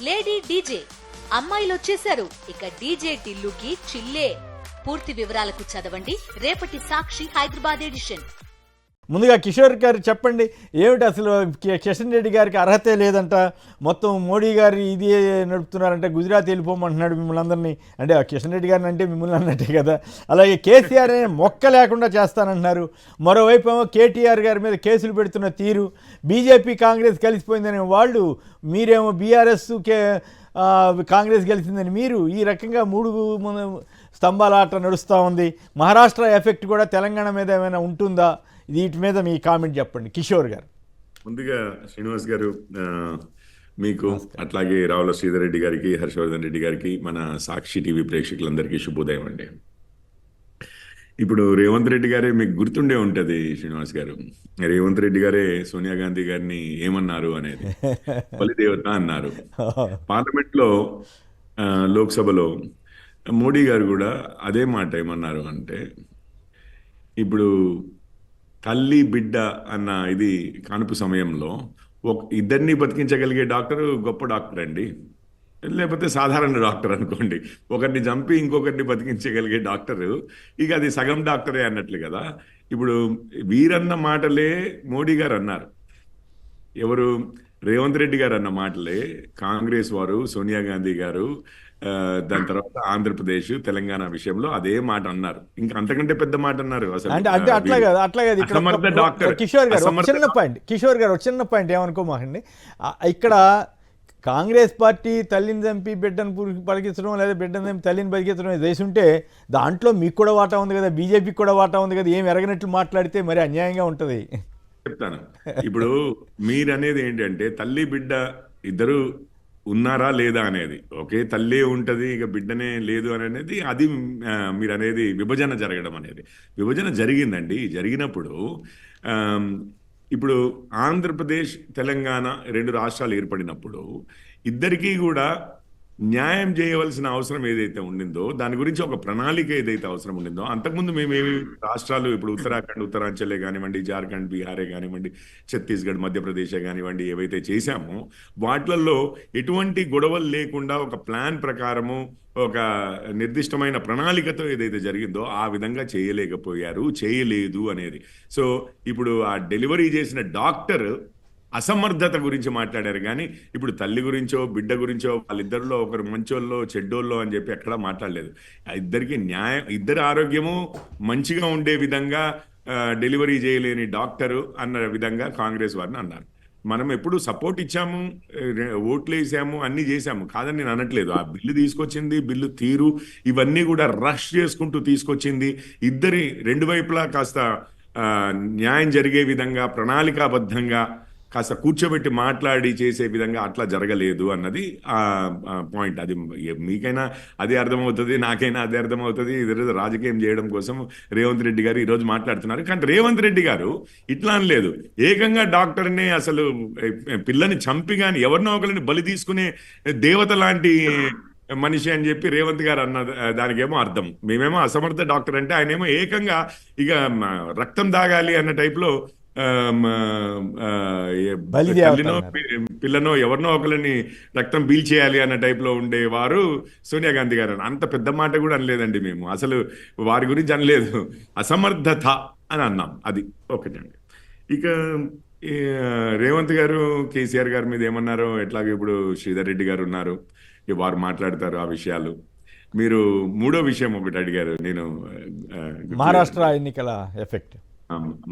Lady DJ అమ్మాయిలు వచ్చేశారు. ఇక డీజే టిల్లుకి చిల్లే. పూర్తి వివరాలకు చదవండి రేపటి సాక్షి హైదరాబాద్ ఎడిషన్. ముందుగా కిషోర్ గారు చెప్పండి, ఏమిటి అసలు కిషన్ రెడ్డి గారికి అర్హతే లేదంట, మొత్తం మోడీ గారు ఇది నడుపుతున్నారంటే గుజరాత్ వెళ్ళిపోమంటున్నాడు మిమ్మల్ని అందరినీ, అంటే కిషన్ రెడ్డి గారిని అంటే మిమ్మల్ని అన్నట్టే కదా. అలాగే కేసీఆర్ అనే మొక్క లేకుండా చేస్తానంటున్నారు. మరోవైపు ఏమో కేటీఆర్ గారి మీద కేసులు పెడుతున్న తీరు, బీజేపీ కాంగ్రెస్ కలిసిపోయిందనే వాళ్ళు, మీరేమో బీఆర్ఎస్ కాంగ్రెస్ గెలిచిందని మీరు, ఈ రకంగా మూడు స్తంభాల ఆట నడుస్తూ ఉంది. మహారాష్ట్ర ఎఫెక్ట్ కూడా తెలంగాణ మీద ఏమైనా ఉంటుందా? వీటి మీద మీ కామెంట్ చెప్పండి కిషోర్ గారు. ముందుగా శ్రీనివాస్ గారు మీకు, అట్లాగే రావుల శ్రీధర్ రెడ్డి గారికి, హర్షవర్ధన్ రెడ్డి గారికి, మన సాక్షి టీవీ ప్రేక్షకులందరికీ శుభోదయం అండి. ఇప్పుడు రేవంత్ రెడ్డి గారే మీకు గుర్తుండే ఉంటుంది శ్రీనివాస్ గారు, రేవంత్ రెడ్డి గారే సోనియా గాంధీ గారిని ఏమన్నారు అనేది, బలిదేవత అన్నారు. పార్లమెంట్ లో లోక్సభలో మోడీ గారు కూడా అదే మాట ఏమన్నారు అంటే, ఇప్పుడు తల్లి బిడ్డ అన్న ఇది కానుపు సమయంలో ఇద్దరిని బతికించగలిగే డాక్టర్ గొప్ప డాక్టర్ అండి, లేకపోతే సాధారణ డాక్టర్ అనుకోండి. ఒకరిని చంపి ఇంకొకరిని బతికించగలిగే డాక్టరు ఇక అది సగం డాక్టరే అన్నట్లు కదా. ఇప్పుడు వీరన్న మాటలే మోడీ గారు అన్నారు, ఎవరు రేవంత్ రెడ్డి గారు అన్న మాటలే కాంగ్రెస్ వారు, సోనియా గాంధీ గారు, దాని తర్వాత ఆంధ్రప్రదేశ్, తెలంగాణ విషయంలో అదే మాట అన్నారు. ఇంకా అంతకంటే పెద్ద మాట అన్నారు. కిషోర్ గారు చిన్న పాయింట్ ఏమనుకోమాకండి. ఇక్కడ కాంగ్రెస్ పార్టీ తల్లిని చంపి బిడ్డను పలికించడం, లేదా బిడ్డను చంపి తల్లిని పలికించడం చేసి ఉంటే దాంట్లో మీకు కూడా వాటా ఉంది కదా, బీజేపీకి కూడా వాటా ఉంది కదా. ఏం ఎరగనట్లు మాట్లాడితే మరి అన్యాయంగా ఉంటుంది. చెప్తాను. ఇప్పుడు మీరు అనేది ఏంటంటే తల్లి బిడ్డ ఇద్దరు ఉన్నారా లేదా అనేది, ఓకే తల్లే ఉంటుంది ఇక బిడ్డనే లేదు అని అనేది, అది మీరు అనేది విభజన జరగడం అనేది. విభజన జరిగిందండి. జరిగినప్పుడు ఇప్పుడు ఆంధ్రప్రదేశ్, తెలంగాణ రెండు రాష్ట్రాలు ఏర్పడినప్పుడు ఇద్దరికీ కూడా న్యాయం చేయవలసిన అవసరం ఏదైతే ఉండిందో, దాని గురించి ఒక ప్రణాళిక ఏదైతే అవసరం ఉండిందో, అంతకుముందు మేమేమి రాష్ట్రాలు ఇప్పుడు ఉత్తరాఖండ్, ఉత్తరాంచలే కానివ్వండి, జార్ఖండ్, బీహారే కానివ్వండి, ఛత్తీస్గఢ్, మధ్యప్రదేశే కానివ్వండి, ఏవైతే చేశామో వాటిల్లో ఎటువంటి గొడవలు లేకుండా ఒక ప్లాన్ ప్రకారము, ఒక నిర్దిష్టమైన ప్రణాళికతో ఏదైతే జరిగిందో ఆ విధంగా చేయలేదు అనేది. సో ఇప్పుడు ఆ డెలివరీ చేసిన డాక్టర్ అసమర్థత గురించి మాట్లాడారు కానీ ఇప్పుడు తల్లి గురించో బిడ్డ గురించో వాళ్ళిద్దరిలో ఒకరు మంచోళ్ళో చెడ్డోళ్ళో అని చెప్పి ఎక్కడా మాట్లాడలేదు. ఇద్దరికి న్యాయం, ఇద్దరి ఆరోగ్యము మంచిగా ఉండే విధంగా డెలివరీ చేయలేని డాక్టరు అన్న విధంగా కాంగ్రెస్ వారిని అన్నారు. మనం ఎప్పుడు సపోర్ట్ ఇచ్చాము, ఓట్లు వేసాము, అన్నీ చేశాము, కాదని నేను అనట్లేదు. ఆ బిల్లు తీసుకొచ్చింది, బిల్లు తీరు ఇవన్నీ కూడా రష్ చేసుకుంటూ తీసుకొచ్చింది. ఇద్దరి రెండు వైపులా కాస్త న్యాయం జరిగే విధంగా ప్రణాళికాబద్ధంగా కాస్త కూర్చోబెట్టి మాట్లాడి చేసే విధంగా అట్లా జరగలేదు అన్నది ఆ పాయింట్. అది మీకైనా అదే అర్థమవుతుంది, నాకైనా అదే అర్థమవుతుంది. ఈరోజు రాజకీయం చేయడం కోసం రేవంత్ రెడ్డి గారు ఈరోజు మాట్లాడుతున్నారు. కానీ రేవంత్ రెడ్డి గారు ఇట్లా అనలేదు. ఏకంగా డాక్టర్ని అసలు పిల్లని చంపి కానీ ఎవరినో ఒకరిని బలి తీసుకునే దేవత లాంటి మనిషి అని చెప్పి రేవంత్ గారు అన్న దానికేమో అర్థం. మేమేమో అసమర్థ డాక్టర్ అంటే ఆయనేమో ఏకంగా ఇక రక్తం దాగాలి అన్న టైప్లో పిల్లనో ఎవరినో ఒకరిని రక్తం పీల్చేయాలి అన్న టైప్లో ఉండేవారు సోనియా గాంధీ గారు. అంత పెద్ద మాట కూడా అనలేదండి మేము, అసలు వారి గురించి అనలేదు, అసమర్థత అని అన్నాం. అది ఒకటండి. ఇక రేవంత్ గారు కేసీఆర్ గారి మీద ఏమన్నారో, ఎట్లాగో ఇప్పుడు శ్రీధర్ రెడ్డి గారు ఉన్నారు, వారు మాట్లాడతారు ఆ విషయాలు. మీరు మూడో విషయం ఒకటి అడిగారు, నేను మహారాష్ట్ర ఎన్నికల ఎఫెక్ట్.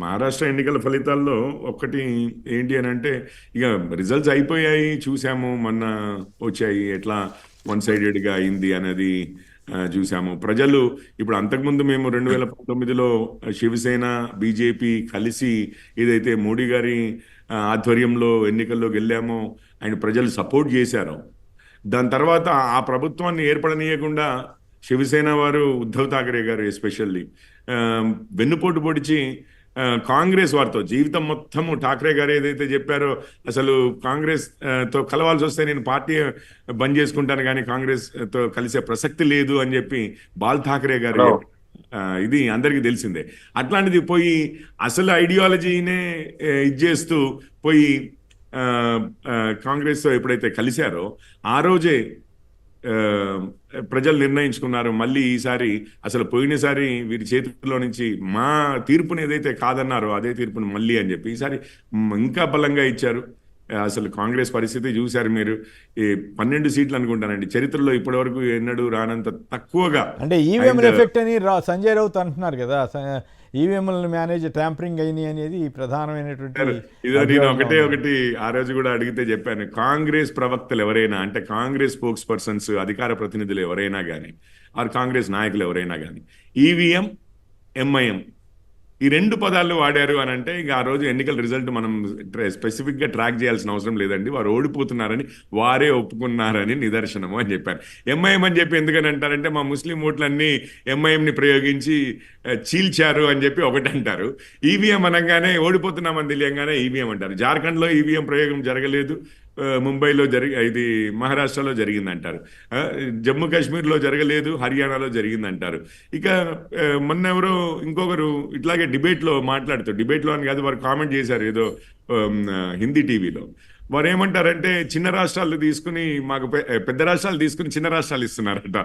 మహారాష్ట్ర ఎన్నికల ఫలితాల్లో ఒక్కటి ఏంటి అని అంటే, ఇక రిజల్ట్స్ అయిపోయాయి, చూసాము, మొన్న వచ్చాయి, ఎట్లా వన్ సైడెడ్గా అయింది అనేది చూసాము. ప్రజలు ఇప్పుడు అంతకుముందు మేము 2019లో శివసేన, బీజేపీ కలిసి ఏదైతే మోడీ గారి ఆధ్వర్యంలో ఎన్నికల్లోకి వెళ్ళామో ఆయన ప్రజలు సపోర్ట్ చేశారో, దాని తర్వాత ఆ ప్రభుత్వాన్ని ఏర్పడనీయకుండా శివసేన వారు, ఉద్ధవ్ ఠాకరే గారు ఎస్పెషల్లీ వెన్నుపోటు పొడిచి కాంగ్రెస్ వారితో జీవితం మొత్తము ఠాకరే గారు ఏదైతే చెప్పారో, అసలు కాంగ్రెస్ తో కలవాల్సి వస్తే నేను పార్టీ బంద్ చేసుకుంటాను కానీ కాంగ్రెస్ తో కలిసే ప్రసక్తి లేదు అని చెప్పి బాల్ ఠాకరే గారు, ఇది అందరికీ తెలిసిందే. అట్లాంటిది పోయి అసలు ఐడియాలజీనే ఇది చేస్తూ పోయి ఆ, కాంగ్రెస్తో ఎప్పుడైతే కలిశారో ఆ రోజే ఆ, ప్రజలు నిర్ణయించుకున్నారు మళ్ళీ ఈసారి అసలు పోయినసారి వీరి చేతుల్లో నుంచి మా తీర్పుని ఏదైతే కాదన్నారో అదే తీర్పుని మళ్ళీ అని చెప్పి ఈసారి ఇంకా బలంగా ఇచ్చారు. అసలు కాంగ్రెస్ పరిస్థితి చూశారు మీరు. ఈ 12 సీట్లు అనుకుంటానండి చరిత్రలో ఇప్పటివరకు ఎన్నడూ రానంత తక్కువగా. అంటే ఈవీఎంల ఎఫెక్ట్ అని సంజయ్ రౌత్ అంటున్నారు కదా, ఈవీఎంలను మేనేజ్ ట్యాంపరింగ్ అయినాయి అనేది ప్రధానమైనటువంటి. ఇదో నేను ఒకటి ఆ రోజు కూడా అడిగితే చెప్పాను, కాంగ్రెస్ ప్రవక్తలు ఎవరైనా అంటే కాంగ్రెస్ స్పోక్స్ పర్సన్స్ అధికార ప్రతినిధులు ఎవరైనా కానీ ఆర్ కాంగ్రెస్ నాయకులు ఎవరైనా కానీ ఈవీఎం ఎంఐఎం ఈ 2 పదాలు వాడారు అని అంటే ఇక ఆ రోజు ఎన్నికల రిజల్ట్ మనం స్పెసిఫిక్గా ట్రాక్ చేయాల్సిన అవసరం లేదండి, వారు ఓడిపోతున్నారని వారే ఒప్పుకున్నారని నిదర్శనము అని చెప్పాను. ఎంఐఎం అని చెప్పి ఎందుకని అంటారంటే మా ముస్లిం ఓట్లన్నీ ఎంఐఎంని ప్రయోగించి చీల్చారు అని చెప్పి ఒకటి అంటారు. ఈవీఎం అనగానే ఓడిపోతున్నామని తెలియగానే ఈవీఎం అంటారు. జార్ఖండ్లో ఈవీఎం ప్రయోగం జరగలేదు, ముంబైలో ఇది మహారాష్ట్రలో జరిగిందంటారు, జమ్మూ కాశ్మీర్లో జరగలేదు, హర్యానాలో జరిగిందంటారు. ఇక మొన్న ఎవరో ఇంకొకరు ఇట్లాగే డిబేట్లో అని కాదు వారు కామెంట్ చేశారు ఏదో హిందీ టీవీలో. వారు ఏమంటారంటే చిన్న రాష్ట్రాలు తీసుకుని మాకు పెద్ద రాష్ట్రాలు తీసుకుని చిన్న రాష్ట్రాలు ఇస్తున్నారట.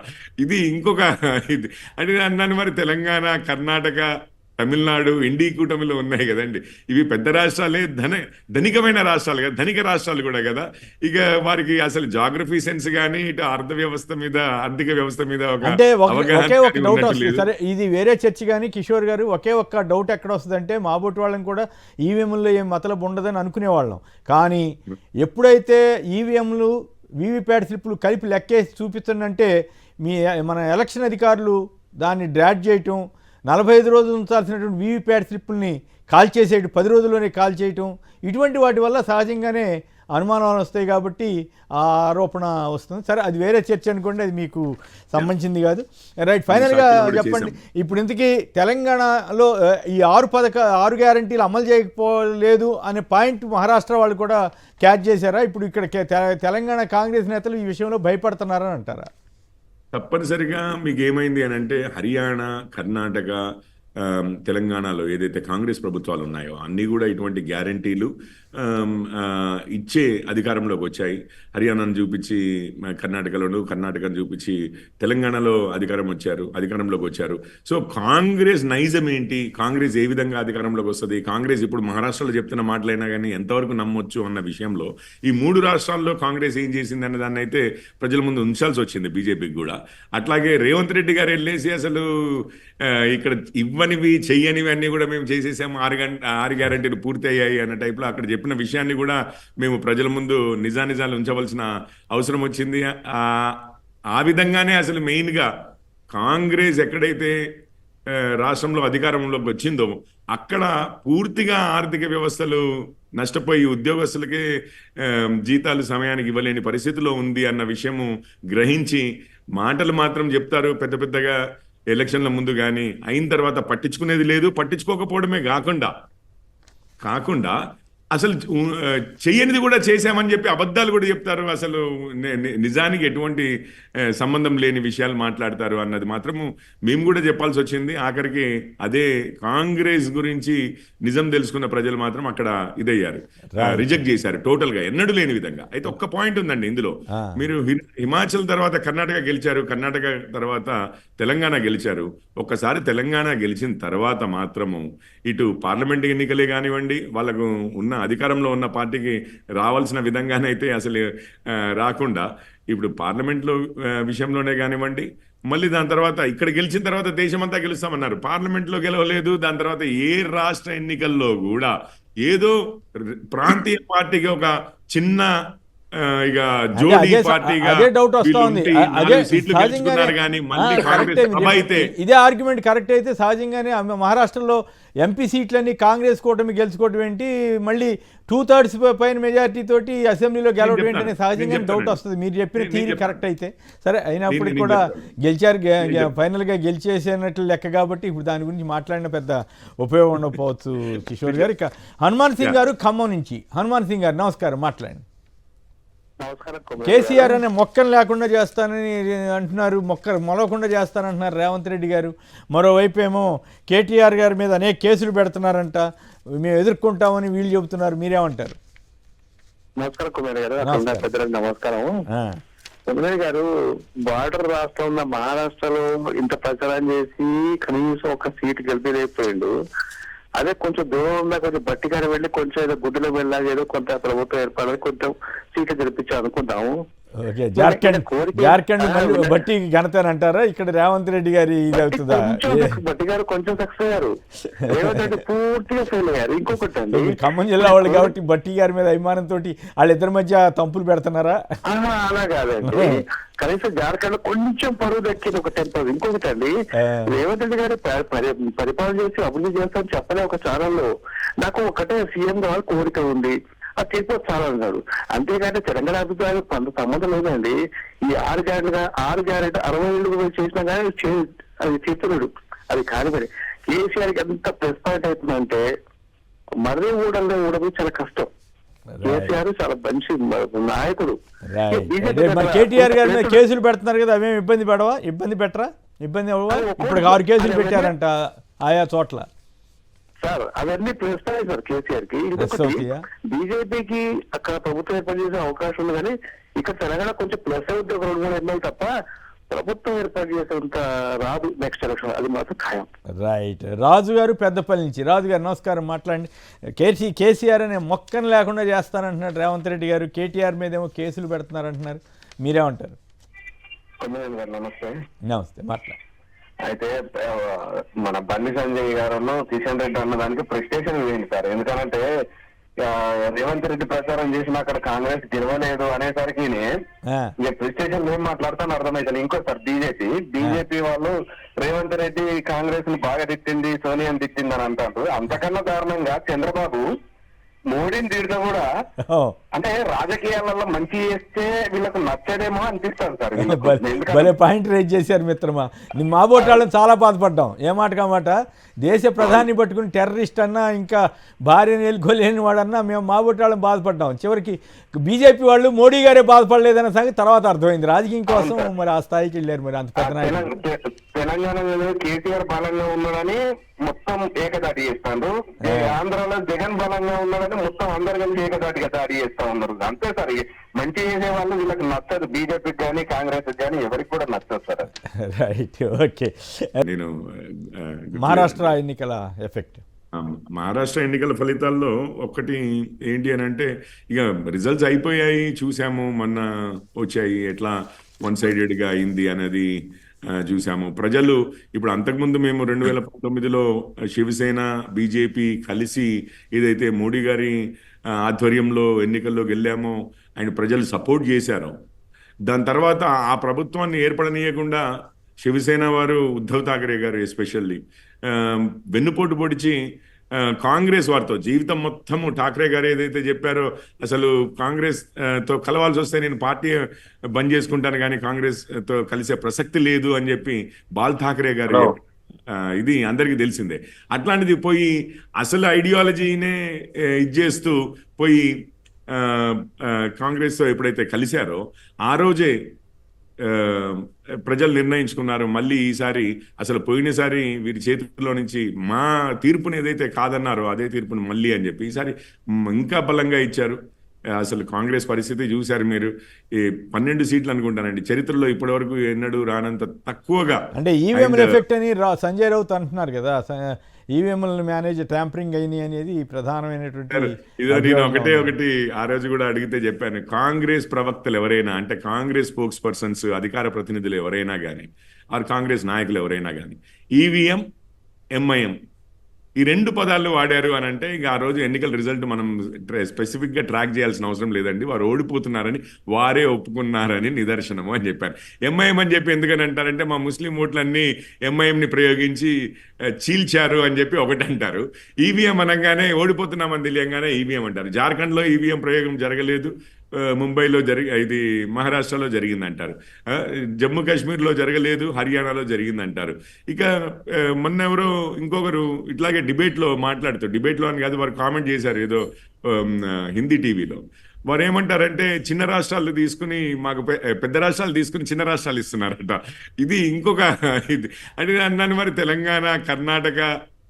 ఇది ఇంకొక ఇది అంటే నన్ను మరి తెలంగాణ, కర్ణాటక, తమిళనాడు ఇండి కూటమిలో ఉన్నాయి కదండి, ఇవి పెద్ద రాష్ట్రాలే, ధనికమైన రాష్ట్రాలు కదా, ధనిక రాష్ట్రాలు కూడా కదా. ఇక వారికి అసలు జాగ్రఫీ సెన్స్ కానీ ఇటు ఆర్థిక వ్యవస్థ మీద అంటే ఒకే ఒక డౌట్ వస్తుంది. సరే ఇది వేరే చర్చ కానీ కిషోర్ గారు ఒకే ఒక్క డౌట్ ఎక్కడ వస్తుందంటే మాబోటి వాళ్ళని కూడా ఈవీఎంలో ఏం మతలబు ఉండదని అనుకునేవాళ్ళం, కానీ ఎప్పుడైతే ఈవీఎంలు వీవీప్యాట్ స్లిప్పులు కలిపి లెక్కేసి చూపిస్తుందంటే మన ఎలక్షన్ అధికారులు దాన్ని డ్రాడ్ చేయటం, 45 రోజులు ఉంచాల్సినటువంటి వీవీప్యాట్ స్లిప్పుల్ని కాల్ చేసేయటం, 10 రోజుల్లోనే కాల్ చేయటం, ఇటువంటి వాటి వల్ల సహజంగానే అనుమానాలు వస్తాయి కాబట్టి ఆ ఆరోపణ వస్తుంది. సరే అది వేరే చర్చ అనుకోండి, అది మీకు సంబంధించింది కాదు. రైట్, ఫైనల్గా చెప్పండి, ఇప్పుడు ఇంతకీ తెలంగాణలో ఈ 6 గ్యారంటీలు అమలు చేయకపోలేదు అనే పాయింట్ మహారాష్ట్ర వాళ్ళు కూడా క్యాచ్ చేశారా? ఇప్పుడు ఇక్కడ తెలంగాణ కాంగ్రెస్ నేతలు ఈ విషయంలో భయపడుతున్నారని అంటారా? తప్పనిసరిగా మీకు ఏమైంది అని అంటే హర్యానా, కర్ణాటక, తెలంగాణలో ఏదైతే కాంగ్రెస్ ప్రభుత్వాలు ఉన్నాయో అన్నీ కూడా ఇటువంటి గ్యారంటీలు ఇచ్చే అధికారంలోకి వచ్చాయి. హర్యానాను చూపించి కర్ణాటకను చూపించి తెలంగాణలో అధికారంలోకి వచ్చారు. సో కాంగ్రెస్ నైజం ఏంటి, కాంగ్రెస్ ఏ విధంగా అధికారంలోకి వస్తుంది, కాంగ్రెస్ ఇప్పుడు మహారాష్ట్రలో చెప్తున్న మాటలైనా కానీ ఎంతవరకు నమ్మొచ్చు అన్న విషయంలో ఈ 3 రాష్ట్రాల్లో కాంగ్రెస్ ఏం చేసింది అన్న దాన్ని అయితే ప్రజల ముందు ఉంచాల్సి వచ్చింది బీజేపీకి కూడా. అట్లాగే రేవంత్ రెడ్డి గారు వెళ్ళేసి అసలు ఇక్కడ ఇవ్వనివి చెయ్యనివి అన్నీ కూడా మేము చేసేసాము, 6 గ్యారంటీలు పూర్తి అయ్యాయి అన్న టైప్లో అక్కడ చెప్పిన విషయాన్ని కూడా మేము ప్రజల ముందు నిజాలు ఉంచవలసిన అవసరం వచ్చింది. ఆ విధంగానే అసలు మెయిన్గా కాంగ్రెస్ ఎక్కడైతే రాష్ట్రంలో అధికారంలోకి వచ్చిందో అక్కడ పూర్తిగా ఆర్థిక వ్యవస్థలు నష్టపోయి ఉద్యోగస్తులకే జీతాలు సమయానికి ఇవ్వలేని పరిస్థితిలో ఉంది అన్న విషయము గ్రహించి మాటలు మాత్రం చెప్తారు పెద్ద పెద్దగా ఎలక్షన్ల ముందు, కానీ అయిన తర్వాత పట్టించుకునేది లేదు. పట్టించుకోకపోవడమే కాకుండా అసలు చెయ్యనిది కూడా చేశామని చెప్పి అబద్ధాలు కూడా చెప్తారు. అసలు నిజానికి ఎటువంటి సంబంధం లేని విషయాలు మాట్లాడతారు అన్నది మాత్రము మేము కూడా చెప్పాల్సి వచ్చింది. ఆఖరికి అదే కాంగ్రెస్ గురించి నిజం తెలుసుకున్న ప్రజలు మాత్రం అక్కడ ఇదయ్యారు, రిజెక్ట్ చేశారు టోటల్గా, ఎన్నడూ లేని విధంగా. అయితే ఒక్క పాయింట్ ఉందండి ఇందులో, మీరు హిమాచల్ తర్వాత కర్ణాటక గెలిచారు, కర్ణాటక తర్వాత తెలంగాణ గెలిచారు. ఒక్కసారి తెలంగాణ గెలిచిన తర్వాత మాత్రము ఇటు పార్లమెంట్ ఎన్నికలే కానివ్వండి, వాళ్ళకు ఉన్న అధికారంలో ఉన్న పార్టీకి రావాల్సిన విధంగానైతే అసలు రాకుండా ఇప్పుడు పార్లమెంట్లో విషయంలోనే కానివ్వండి, మళ్ళీ దాని తర్వాత ఇక్కడ గెలిచిన తర్వాత దేశమంతా గెలుస్తామన్నారు, పార్లమెంట్లో గెలవలేదు. దాని తర్వాత ఏ రాష్ట్ర ఎన్నికల్లో కూడా ఏదో ప్రాంతీయ పార్టీకి ఒక చిన్న ఇక జోడీ పార్టీగా ఇదే ఆర్గ్యుమెంట్ కరెక్ట్ అయితే సహజంగానే మహారాష్ట్రలో ఎంపీ సీట్లన్నీ కాంగ్రెస్ కూటమి గెలుచుకోవడం ఏంటి, మళ్ళీ 2/3 పైన మెజారిటీ తోటి అసెంబ్లీలో గెలవడం ఏంటి అనే సహజంగా డౌట్ వస్తుంది. మీరు చెప్పిన థీరీ కరెక్ట్ అయితే సరే, అయినప్పటికీ కూడా గెలిచారు, ఫైనల్గా గెలిచేసేనట్లు లెక్క కాబట్టి ఇప్పుడు దాని గురించి మాట్లాడిన పెద్ద ఉపయోగం ఉండకపోవచ్చు. కిషోర్ గారు, ఇక హనుమాన్ సింగ్ గారు ఖమ్మం నుంచి. హనుమాన్ సింగ్ గారు నమస్కారం, మాట్లాడండి. కేసీఆర్ అనే మొక్కను లేకుండా చేస్తానని అంటున్నారు, మొలవకుండా చేస్తానంటున్నారు రేవంత్ రెడ్డి గారు. మరోవైపు ఏమో కేటీఆర్ గారి మీద అనేక కేసులు పెడుతున్నారంట, మేము ఎదుర్కొంటామని వీళ్ళు చెబుతున్నారు. మీరేమంటారు? నమస్కారం కుమార్ గారు, అక్కడ నమస్కారం. పెద్దలకు నమస్కారం. ఆ, కుమార్ గారు, బార్డర్ రాష్ట్రం ఉన్న మహారాష్ట్రలో ఇంత ప్రచారం చేసి కనీసం ఒక సీటు గెలిపిలేకపోయిండు. అదే కొంచెం దూరం ఉన్నా కొంచెం బట్టిగారు వెళ్ళి కొంచెం ఏదో గుడ్డులో వెళ్ళాలి, ఏదో కొంత ప్రభుత్వం ఏర్పడాలి, కొంచెం సీట్లు గెలిపించాం అనుకుందాము. ఓకే. జార్ఖండ్ మళ్ళీ బట్టి ఘనతనంటారా? ఇక్కడ రేవంత్ రెడ్డి గారి ఇది అవుతుందా? బట్టి గారు కొంచెం సక్సెస్ అయ్యారు, రేవంత్ రెడ్డి పూర్తిగా ఫెయిల్ అయ్యారు. ఇంకొకటి అండి, మీరు ఖమ్మం జిల్లా వాళ్ళు కాబట్టి బట్టి గారి మీద అభిమానంతో వాళ్ళిద్దరి మధ్య తంపులు పెడుతున్నారా? అలా కాదండి, కనీసం జార్ఖండ్ కొంచెం పరువు దక్కింది ఒక టెంపర్. ఇంకొకటి అండి, రేవంత్ రెడ్డి గారు పరిపాలన చేసి అభివృద్ధి చేస్తామని చెప్పలే ఒక ఛానల్లో. నాకు ఒకటే సీఎం కావాలి కోరిక ఉంది, అది తీర్పు చాలా అన్నాడు. అంతేగాని తెలంగాణ అభిప్రాయం కొంత సంబంధం లేదండి. ఈ 6 గ్యారెంటీ 60 ఏళ్ళు చేసినా కానీ అది చేస్తున్నాడు, అది కాదు. మరి కేసీఆర్కి ఎంత ప్లస్ పాయింట్ అవుతుందంటే మర్రి ఊడడం చాలా కష్టం. కేసీఆర్ చాలా మంచి నాయకుడు. మరి కేటీఆర్ గారి మీద కేసులు పెడుతున్నారు కదా, అవేమి ఇబ్బంది పడవా? ఇబ్బంది పెట్టరా? ఇబ్బంది అవ్వవా? ఇప్పుడు 6 కేసులు పెట్టారంట ఆయా చోట్ల. సార్ అవన్నీ ప్లస్ పాయింట్ సార్ కేసీఆర్ కి. ఇంకొకటి, బీజేపీకి అక్కడ ప్రభుత్వం ఏర్పాటు చేసే అవకాశం ఉంది, కానీ ఇక్కడ తెలంగాణ కొంచెం ప్లస్ అవుతుంది, ఒక 2-3 ఎమ్మెల్యే తప్ప ప్రభుత్వం ఏర్పాటు చేసేంత రాదు నెక్స్ట్ ఎలక్షన్, అది మాత్రం ఖాయం. రైట్. రాజు గారు పెద్దపల్లి నుంచి. రాజు గారు నమస్కారం, మాట్లాడండి. కేసీఆర్ అనే మొక్కను లేకుండా చేస్తానంటున్నాడు రేవంత్ రెడ్డి గారు, కేటీఆర్ మీద ఏమో కేసులు పెడుతున్నారంటున్నారు, మీరేమంటారు? నమస్తే. నమస్తే, మాట్లాడు. అయితే మన బండి సంజయ్ గారు కిషన్ రెడ్డి అన్నదానికి ప్రెస్టేషన్ వేయండి సార్. ఎందుకంటే రేవంత్ రెడ్డి ప్రచారం చేసిన అక్కడ కాంగ్రెస్ గెలవలేదు అనేసరికి ఇక ప్రెస్టేషన్ ఏం మాట్లాడతాను అర్థమైతే. ఇంకోసారి బీజేపీ వాళ్ళు రేవంత్ రెడ్డి కాంగ్రెస్ ని బాగా తిట్టింది, సోనియాని తిట్టింది అని అంటారు. అంతకన్నా దారుణంగా చంద్రబాబు మోడీని తిడితే కూడా అంటే రాజకీయాలలో మంచి చేస్తే వీళ్ళకు నచ్చదేమో అనిపిస్తుంది సార్. భలే పాయింట్ రేజ్ చేశారు మిత్రమా. మా బోటాళ్ళని చాలా బాధపడ్డాం. ఏ మాట కామాట, దేశ ప్రధాని పట్టుకుని టెర్రరిస్ట్ అన్నా, ఇంకా భార్యను ఎలుకోలేని వాడన్నా మేము మా బోటాళ్ళని బాధపడ్డాం. చివరికి బీజేపీ వాళ్ళు మోడీ గారే బాధపడలేదన్న సంగతి తర్వాత అర్థమైంది. రాజకీయం కోసం మరి ఆ స్థాయికి వెళ్ళారు. మరి అంత పెద్ద నాయకులు తెలంగాణలో కేసీఆర్ బలంగా ఉన్నాడని మొత్తం ఏకదాటి చేస్తాడు, ఆంధ్రాలో జగన్ బలంగా ఉన్నాడని మొత్తం అందరు కలిసి ఏకదాటిగా దాడి చేస్తా ఉన్నారు. అంతే సార్, మంచి చేసే వాళ్ళు వీళ్ళకి నచ్చదు, బీజేపీకి కానీ కాంగ్రెస్ కానీ ఎవరికి కూడా నచ్చదు సార్. Right, okay. నేను మహారాష్ట్ర ఎన్నికల ఎఫెక్ట్, మహారాష్ట్ర ఎన్నికల ఫలితాల్లో ఒక్కటి ఏంటి అని అంటే, ఇక రిజల్ట్స్ అయిపోయాయి, చూసాము, మొన్న వచ్చాయి, ఎట్లా 1-sidedగా అయింది అనేది చూసాము. ప్రజలు ఇప్పుడు అంతకుముందు మేము 2019లో శివసేన బీజేపీ కలిసి ఏదైతే మోడీ గారి ఆధ్వర్యంలో ఎన్నికల్లో గెలామో ఆయన ప్రజలు సపోర్ట్ చేశారు. దాని తర్వాత ఆ ప్రభుత్వాన్ని ఏర్పడనీయకుండా శివసేన వారు, ఉద్ధవ్ ఠాకరే గారు ఎస్పెషల్లీ వెన్నుపోటు పొడిచి కాంగ్రెస్ వారితో జీవితం మొత్తము ఠాకరే గారు ఏదైతే చెప్పారో, అసలు కాంగ్రెస్ తో కలవాల్సి వస్తే నేను పార్టీ బంద్ చేసుకుంటాను కానీ కాంగ్రెస్ తో కలిసే ప్రసక్తి లేదు అని చెప్పి బాల్ ఠాకరే గారు, ఇది అందరికీ తెలిసిందే. అట్లాంటిది పోయి అసలు ఐడియాలజీనే ఇచ్చేస్తూ పోయి కాంగ్రెస్తో ఎప్పుడైతే కలిశారో ఆ రోజే ప్రజలు నిర్ణయించుకున్నారు, మళ్ళీ ఈసారి అసలు పోయినసారి వీరి చేతుల్లో నుంచి మా తీర్పుని ఏదైతే కాదన్నారో అదే తీర్పుని మళ్ళీ అని చెప్పి ఈసారి ఇంకా బలంగా ఇచ్చారు. అసలు కాంగ్రెస్ పరిస్థితి చూశారు మీరు. 12 సీట్లు అనుకుంటానండి చరిత్రలో ఇప్పటివరకు ఎన్నడూ రానంత తక్కువగా. అంటే ఈవీఎం ఎఫెక్ట్ అని సంజయ్ రౌత్ అంటున్నారు కదా, ఈవీఎంలను మేనేజ్ ట్యాంపరింగ్ అయినాయి అనేది ప్రధానమైనటువంటి. నేను ఒకటి ఆ రోజు కూడా అడిగితే చెప్పాను, కాంగ్రెస్ ప్రవక్తలు ఎవరైనా అంటే కాంగ్రెస్ స్పోక్స్ పర్సన్స్, అధికార ప్రతినిధులు ఎవరైనా కానీ, ఆర్ కాంగ్రెస్ నాయకులు ఎవరైనా కానీ ఈవీఎం ఎంఐఎం ఈ 2 పదాలు వాడారు అని అంటే ఇక ఆ రోజు ఎన్నికల రిజల్ట్ మనం స్పెసిఫిక్గా ట్రాక్ చేయాల్సిన అవసరం లేదండి, వారు ఓడిపోతున్నారని వారే ఒప్పుకున్నారని నిదర్శనము అని చెప్పాను. ఎంఐఎం అని చెప్పి ఎందుకని అంటారంటే మా ముస్లిం ఓట్లన్నీ ఎంఐఎంని ప్రయోగించి చీల్చారు అని చెప్పి ఒకటి అంటారు. ఈవీఎం అనగానే ఓడిపోతున్నామని తెలియగానే ఈవీఎం అంటారు. జార్ఖండ్లో ఈవీఎం ప్రయోగం జరగలేదు, ముంబైలో ఇది మహారాష్ట్రలో జరిగిందంటారు, జమ్మూ కాశ్మీర్లో జరగలేదు, హర్యానాలో జరిగిందంటారు. ఇక మొన్న ఎవరో ఇంకొకరు ఇట్లాగే డిబేట్లో అని కాదు, వారు కామెంట్ చేశారు ఏదో హిందీ టీవీలో. వారు ఏమంటారంటే చిన్న రాష్ట్రాలు తీసుకుని మాకు పెద్ద రాష్ట్రాలు తీసుకుని చిన్న రాష్ట్రాలు ఇస్తున్నారట. ఇది ఇంకొక ఇది అంటే అన్నాను. మరి తెలంగాణ, కర్ణాటక,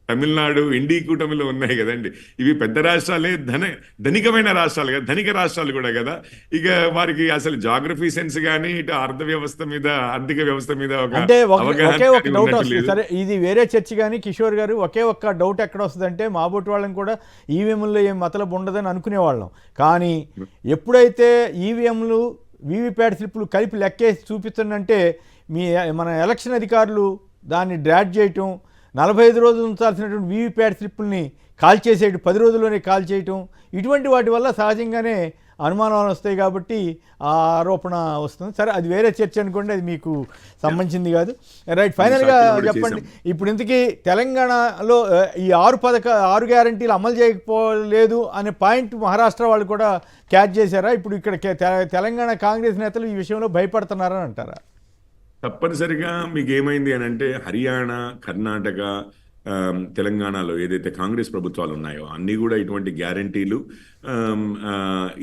తమిళనాడు ఇండి కూటమిలో ఉన్నాయి కదండి. ఇవి పెద్ద రాష్ట్రాలే, ధనికమైన రాష్ట్రాలు కదా, ధనిక రాష్ట్రాలు కూడా కదా. ఇక వారికి అసలు జాగ్రఫీ సెన్స్ కానీ ఇటు ఆర్థిక వ్యవస్థ మీద అంటే ఒకే ఒక డౌట్ ఉన్నట్టు వస్తుంది. లేదు. సరే, ఇది వేరే చర్చ. కానీ కిషోర్ గారు, ఒకే ఒక్క డౌట్ ఎక్కడ వస్తుందంటే, మా బోటి వాళ్ళని కూడా ఈవీఎంలో ఏం మతలబు ఉండదని అనుకునేవాళ్ళం. కానీ ఎప్పుడైతే ఈవీఎంలు వీవీప్యాట్ స్లిప్పులు కలిపి లెక్కేసి చూపిస్తుందంటే, మన ఎలక్షన్ అధికారులు దాన్ని డ్రాడ్ చేయటం, 45 రోజులు ఉంచాల్సినటువంటి వీవీప్యాట్ స్లిప్పుల్ని కాల్ చేసేయటం, 10 రోజుల్లోనే కాల్ చేయటం, ఇటువంటి వాటి వల్ల సహజంగానే అనుమానాలు వస్తాయి. కాబట్టి ఆ ఆరోపణ వస్తుంది. సరే, అది వేరే చర్చ అనుకోండి, అది మీకు సంబంధించింది కాదు. రైట్, ఫైనల్గా చెప్పండి, ఇప్పుడు ఇంతకీ తెలంగాణలో ఈ 6 గ్యారంటీలు అమలు చేయకపోలేదు అనే పాయింట్ మహారాష్ట్ర వాళ్ళు కూడా క్యాచ్ చేశారా? ఇప్పుడు ఇక్కడ తెలంగాణ కాంగ్రెస్ నేతలు ఈ విషయంలో భయపడుతున్నారని అంటారా? తప్పనిసరిగా మీకు ఏమైంది అని అంటే, హర్యానా, కర్ణాటక, తెలంగాణలో ఏదైతే కాంగ్రెస్ ప్రభుత్వాలు ఉన్నాయో అన్నీ కూడా ఇటువంటి గ్యారంటీలు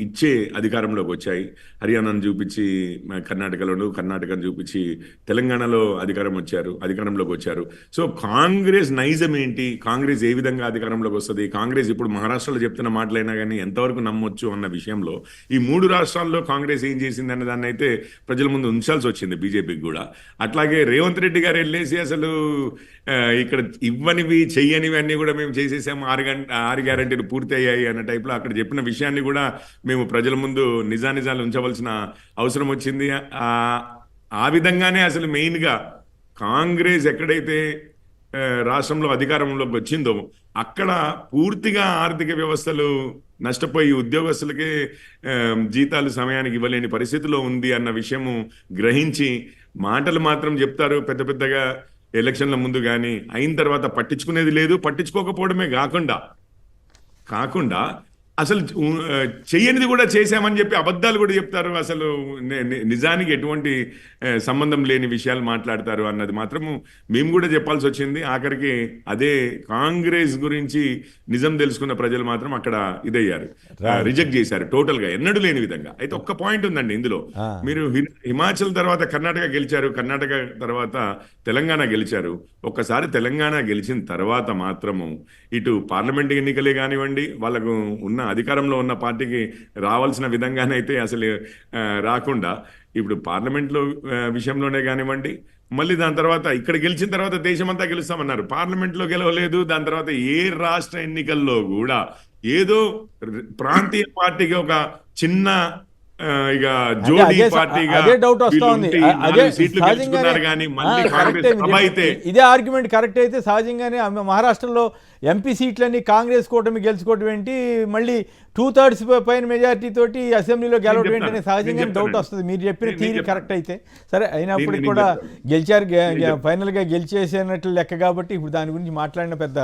ఇచ్చే అధికారంలోకి వచ్చాయి. హర్యానాను చూపించి కర్ణాటకను చూపించి తెలంగాణలో అధికారంలోకి వచ్చారు. సో కాంగ్రెస్ నైజం ఏంటి, కాంగ్రెస్ ఏ విధంగా అధికారంలోకి వస్తుంది, కాంగ్రెస్ ఇప్పుడు మహారాష్ట్రలో చెప్తున్న మాటలైనా కానీ ఎంతవరకు నమ్మొచ్చు అన్న విషయంలో ఈ 3 రాష్ట్రాల్లో కాంగ్రెస్ ఏం చేసింది అన్న దాన్ని అయితే ప్రజల ముందు ఉంచాల్సి వచ్చింది బీజేపీకి కూడా. అట్లాగే రేవంత్ రెడ్డి గారు వెళ్ళేసి అసలు ఇక్కడ ఇవ్వనివి చెయ్యనివి అన్నీ కూడా మేము చేసేసాము, 6 గ్యారంటీలు పూర్తి అయ్యాయి అన్న టైప్లో అక్కడ చెప్పిన విషయాన్ని కూడా మేము ప్రజల ముందు నిజాలు ఉంచవలసిన అవసరం వచ్చింది. ఆ విధంగానే అసలు మెయిన్గా కాంగ్రెస్ ఎక్కడైతే రాష్ట్రంలో అధికారంలోకి వచ్చిందో అక్కడ పూర్తిగా ఆర్థిక వ్యవస్థలు నష్టపోయి ఉద్యోగస్తులకే జీతాలు సమయానికి ఇవ్వలేని పరిస్థితిలో ఉంది అన్న విషయము గ్రహించి మాటలు మాత్రం చెప్తారు పెద్ద పెద్దగా ఎలక్షన్ల ముందు, కానీ అయిన తర్వాత పట్టించుకునేది లేదు. పట్టించుకోకపోవడమే కాకుండా అసలు చెయ్యనిది కూడా చేశామని చెప్పి అబద్ధాలు కూడా చెప్తారు. అసలు నిజానికి ఎటువంటి సంబంధం లేని విషయాలు మాట్లాడతారు అన్నది మాత్రము మేము కూడా చెప్పాల్సి వచ్చింది. ఆఖరికి అదే కాంగ్రెస్ గురించి నిజం తెలుసుకున్న ప్రజలు మాత్రం అక్కడ ఇదయ్యారు, రిజెక్ట్ చేశారు టోటల్గా, ఎన్నడూ లేని విధంగా. అయితే ఒక్క పాయింట్ ఉందండి ఇందులో. మీరు హిమాచల్ తర్వాత కర్ణాటక గెలిచారు, కర్ణాటక తర్వాత తెలంగాణ గెలిచారు. ఒక్కసారి తెలంగాణ గెలిచిన తర్వాత మాత్రము ఇటు పార్లమెంట్ ఎన్నికలే కానివ్వండి, వాళ్ళకు ఉన్న అధికారంలో ఉన్న పార్టీకి రావాల్సిన విధంగానైతే అసలు రాకుండా ఇప్పుడు పార్లమెంట్లో విషయంలోనే కానివ్వండి, మళ్ళీ దాని తర్వాత ఇక్కడ గెలిచిన తర్వాత దేశమంతా గెలుస్తామన్నారు, పార్లమెంట్లో గెలవలేదు. దాని తర్వాత ఏ రాష్ట్ర ఎన్నికల్లో కూడా ఏదో ప్రాంతీయ పార్టీకి ఒక చిన్న ఇక జోడీ పార్టీగా ఇదే ఆర్గ్యుమెంట్ కరెక్ట్ అయితే సహజంగానే మహారాష్ట్రలో ఎంపీ సీట్లన్నీ కాంగ్రెస్ కూటమి గెలుచుకోవడం ఏంటి, మళ్ళీ 2/3 పైన మెజారిటీ తోటి అసెంబ్లీలో గెలవడం ఏంటి అనే సహజంగా డౌట్ వస్తుంది. మీరు చెప్పిన థీరీ కరెక్ట్ అయితే. సరే, అయినప్పటికీ కూడా గెలిచారు, ఫైనల్గా గెలిచేసేనట్లు లెక్క. కాబట్టి ఇప్పుడు దాని గురించి మాట్లాడిన పెద్ద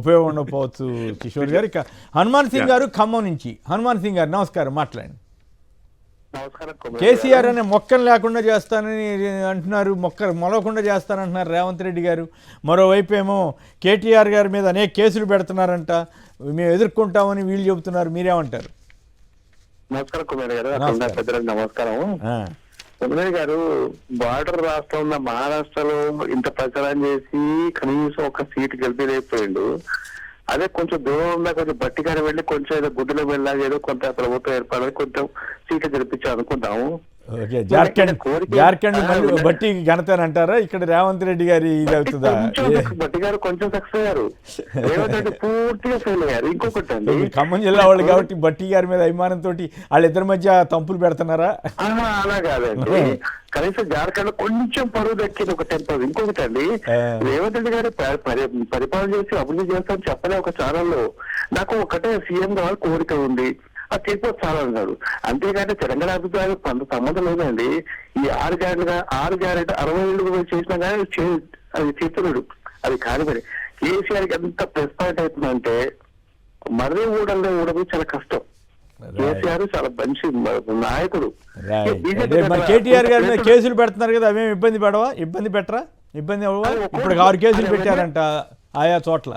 ఉపయోగం ఉండకపోవచ్చు. కిషోర్ గారు, ఇక హనుమాన్ సింగ్ గారు ఖమ్మం నుంచి. హనుమాన్ సింగ్ గారు నమస్కారం, మాట్లాడండి. కేసీఆర్ అనే మొక్కను లేకుండా చేస్తానని అంటున్నారు, మొలవకుండా చేస్తానంటున్నారు రేవంత్ రెడ్డి గారు. మరోవైపు ఏమో కేటీఆర్ గారి మీద అనేక కేసులు పెడుతున్నారంట, మేము ఎదుర్కొంటామని వీళ్ళు చెబుతున్నారు. మీరేమంటారు? నమస్కారం కుమార్ గారు. పెద్దలకు నమస్కారం. కుమార్ గారు, బార్డర్ రాష్ట్రం ఉన్న మహారాష్ట్రలో ఇంత ప్రచారం చేసి కనీసం ఒక సీటు గెలిపేపోయిండు. అదే కొంచెం దూరం ఉన్నా కొంచెం బట్టిగానే వెళ్ళి కొంచెం ఏదో గుడ్డులో వెళ్ళాలి, ఏదో కొంత ప్రభుత్వం ఏర్పడాలి, కొంచెం సీట్లు గెలిపించాం అనుకుందాము. జార్ఖండ్ బట్టి ఘనతనంటారా? ఇక్కడ రేవంత్ రెడ్డి గారి ఇది అవుతుందా? బట్టి గారు కొంచెం సక్సెస్ అయ్యారు, రేవంత్ రెడ్డి పూర్తిగా ఫెయిల్ అయ్యారు. ఇంకొకటి అండి, ఖమ్మం జిల్లా వాళ్ళు కాబట్టి బట్టి గారి మీద అభిమానంతో వాళ్ళిద్దరి మధ్య తంపులు పెడుతున్నారా? అలా కాదండి, కనీసం జార్ఖండ్ కొంచెం పరువు దక్కింది ఒక టెంపర్. ఇంకొకటి అండి, రేవంత్ రెడ్డి గారు పరిపాలన చేసి అభివృద్ధి చేస్తామని చెప్పలే ఒక ఛానల్లో. నాకు ఒకటే సీఎం కావాలి కోరిక ఉంది, అది చేసిపోతే చాలా అన్నాడు. అంతేగాని తెలంగాణ అభిప్రాయం కొంత సంబంధం లేదండి. ఈ 6 గ్యారెంటీ 60 ఏళ్ళు చేసినా కానీ అది చేస్తున్నాడు, అది కాదు. మరి కేసీఆర్కి ఎంత ప్లస్ పాయింట్ అవుతుందంటే మర్రి ఊడడం చాలా కష్టం. కేసీఆర్ చాలా మంచి నాయకుడు. కేటీఆర్ గారి మీద కేసులు పెడుతున్నారు కదా, అవేమి ఇబ్బంది పెట్టరా? ఇబ్బంది ఇప్పుడు 6 కేసులు పెట్టారంట ఆయా చోట్ల.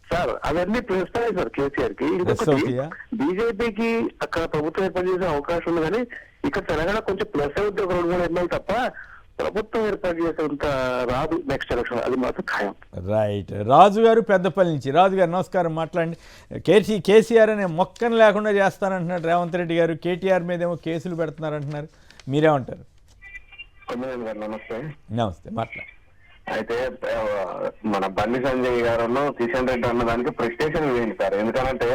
సార్ అవన్నీ ప్లస్ పాయింట్ సార్ కేసీఆర్ కి. ఇంకొకటి, బీజేపీకి అక్కడ ప్రభుత్వం ఏర్పాటు చేసే అవకాశం ఉంది, కానీ ఇక్కడ తెలంగాణ కొంచెం ప్లస్ అవుతుంది, ఒక 2-3 ఎమ్మెల్యే తప్ప ప్రభుత్వం ఏర్పాటు చేసేంత రాదు నెక్స్ట్ ఎలక్షన్, అది మాత్రం ఖాయం. రైట్. రాజు గారు పెద్దపల్లి నుంచి. రాజు గారు నమస్కారం, మాట్లాడండి. కేసీఆర్ అనే మొక్కను లేకుండా చేస్తానంటున్నాడు రేవంత్ రెడ్డి గారు. కేటీఆర్ మీద ఏమో కేసులు పెడుతున్నారంటున్నారు, మీరేమంటారు? నమస్తే. నమస్తే, మాట్లాడు. అయితే మన బండి సంజయ్ గారు కిషన్ రెడ్డి అన్నదానికి ప్రెస్టేషన్ వేయండి సార్. ఎందుకంటే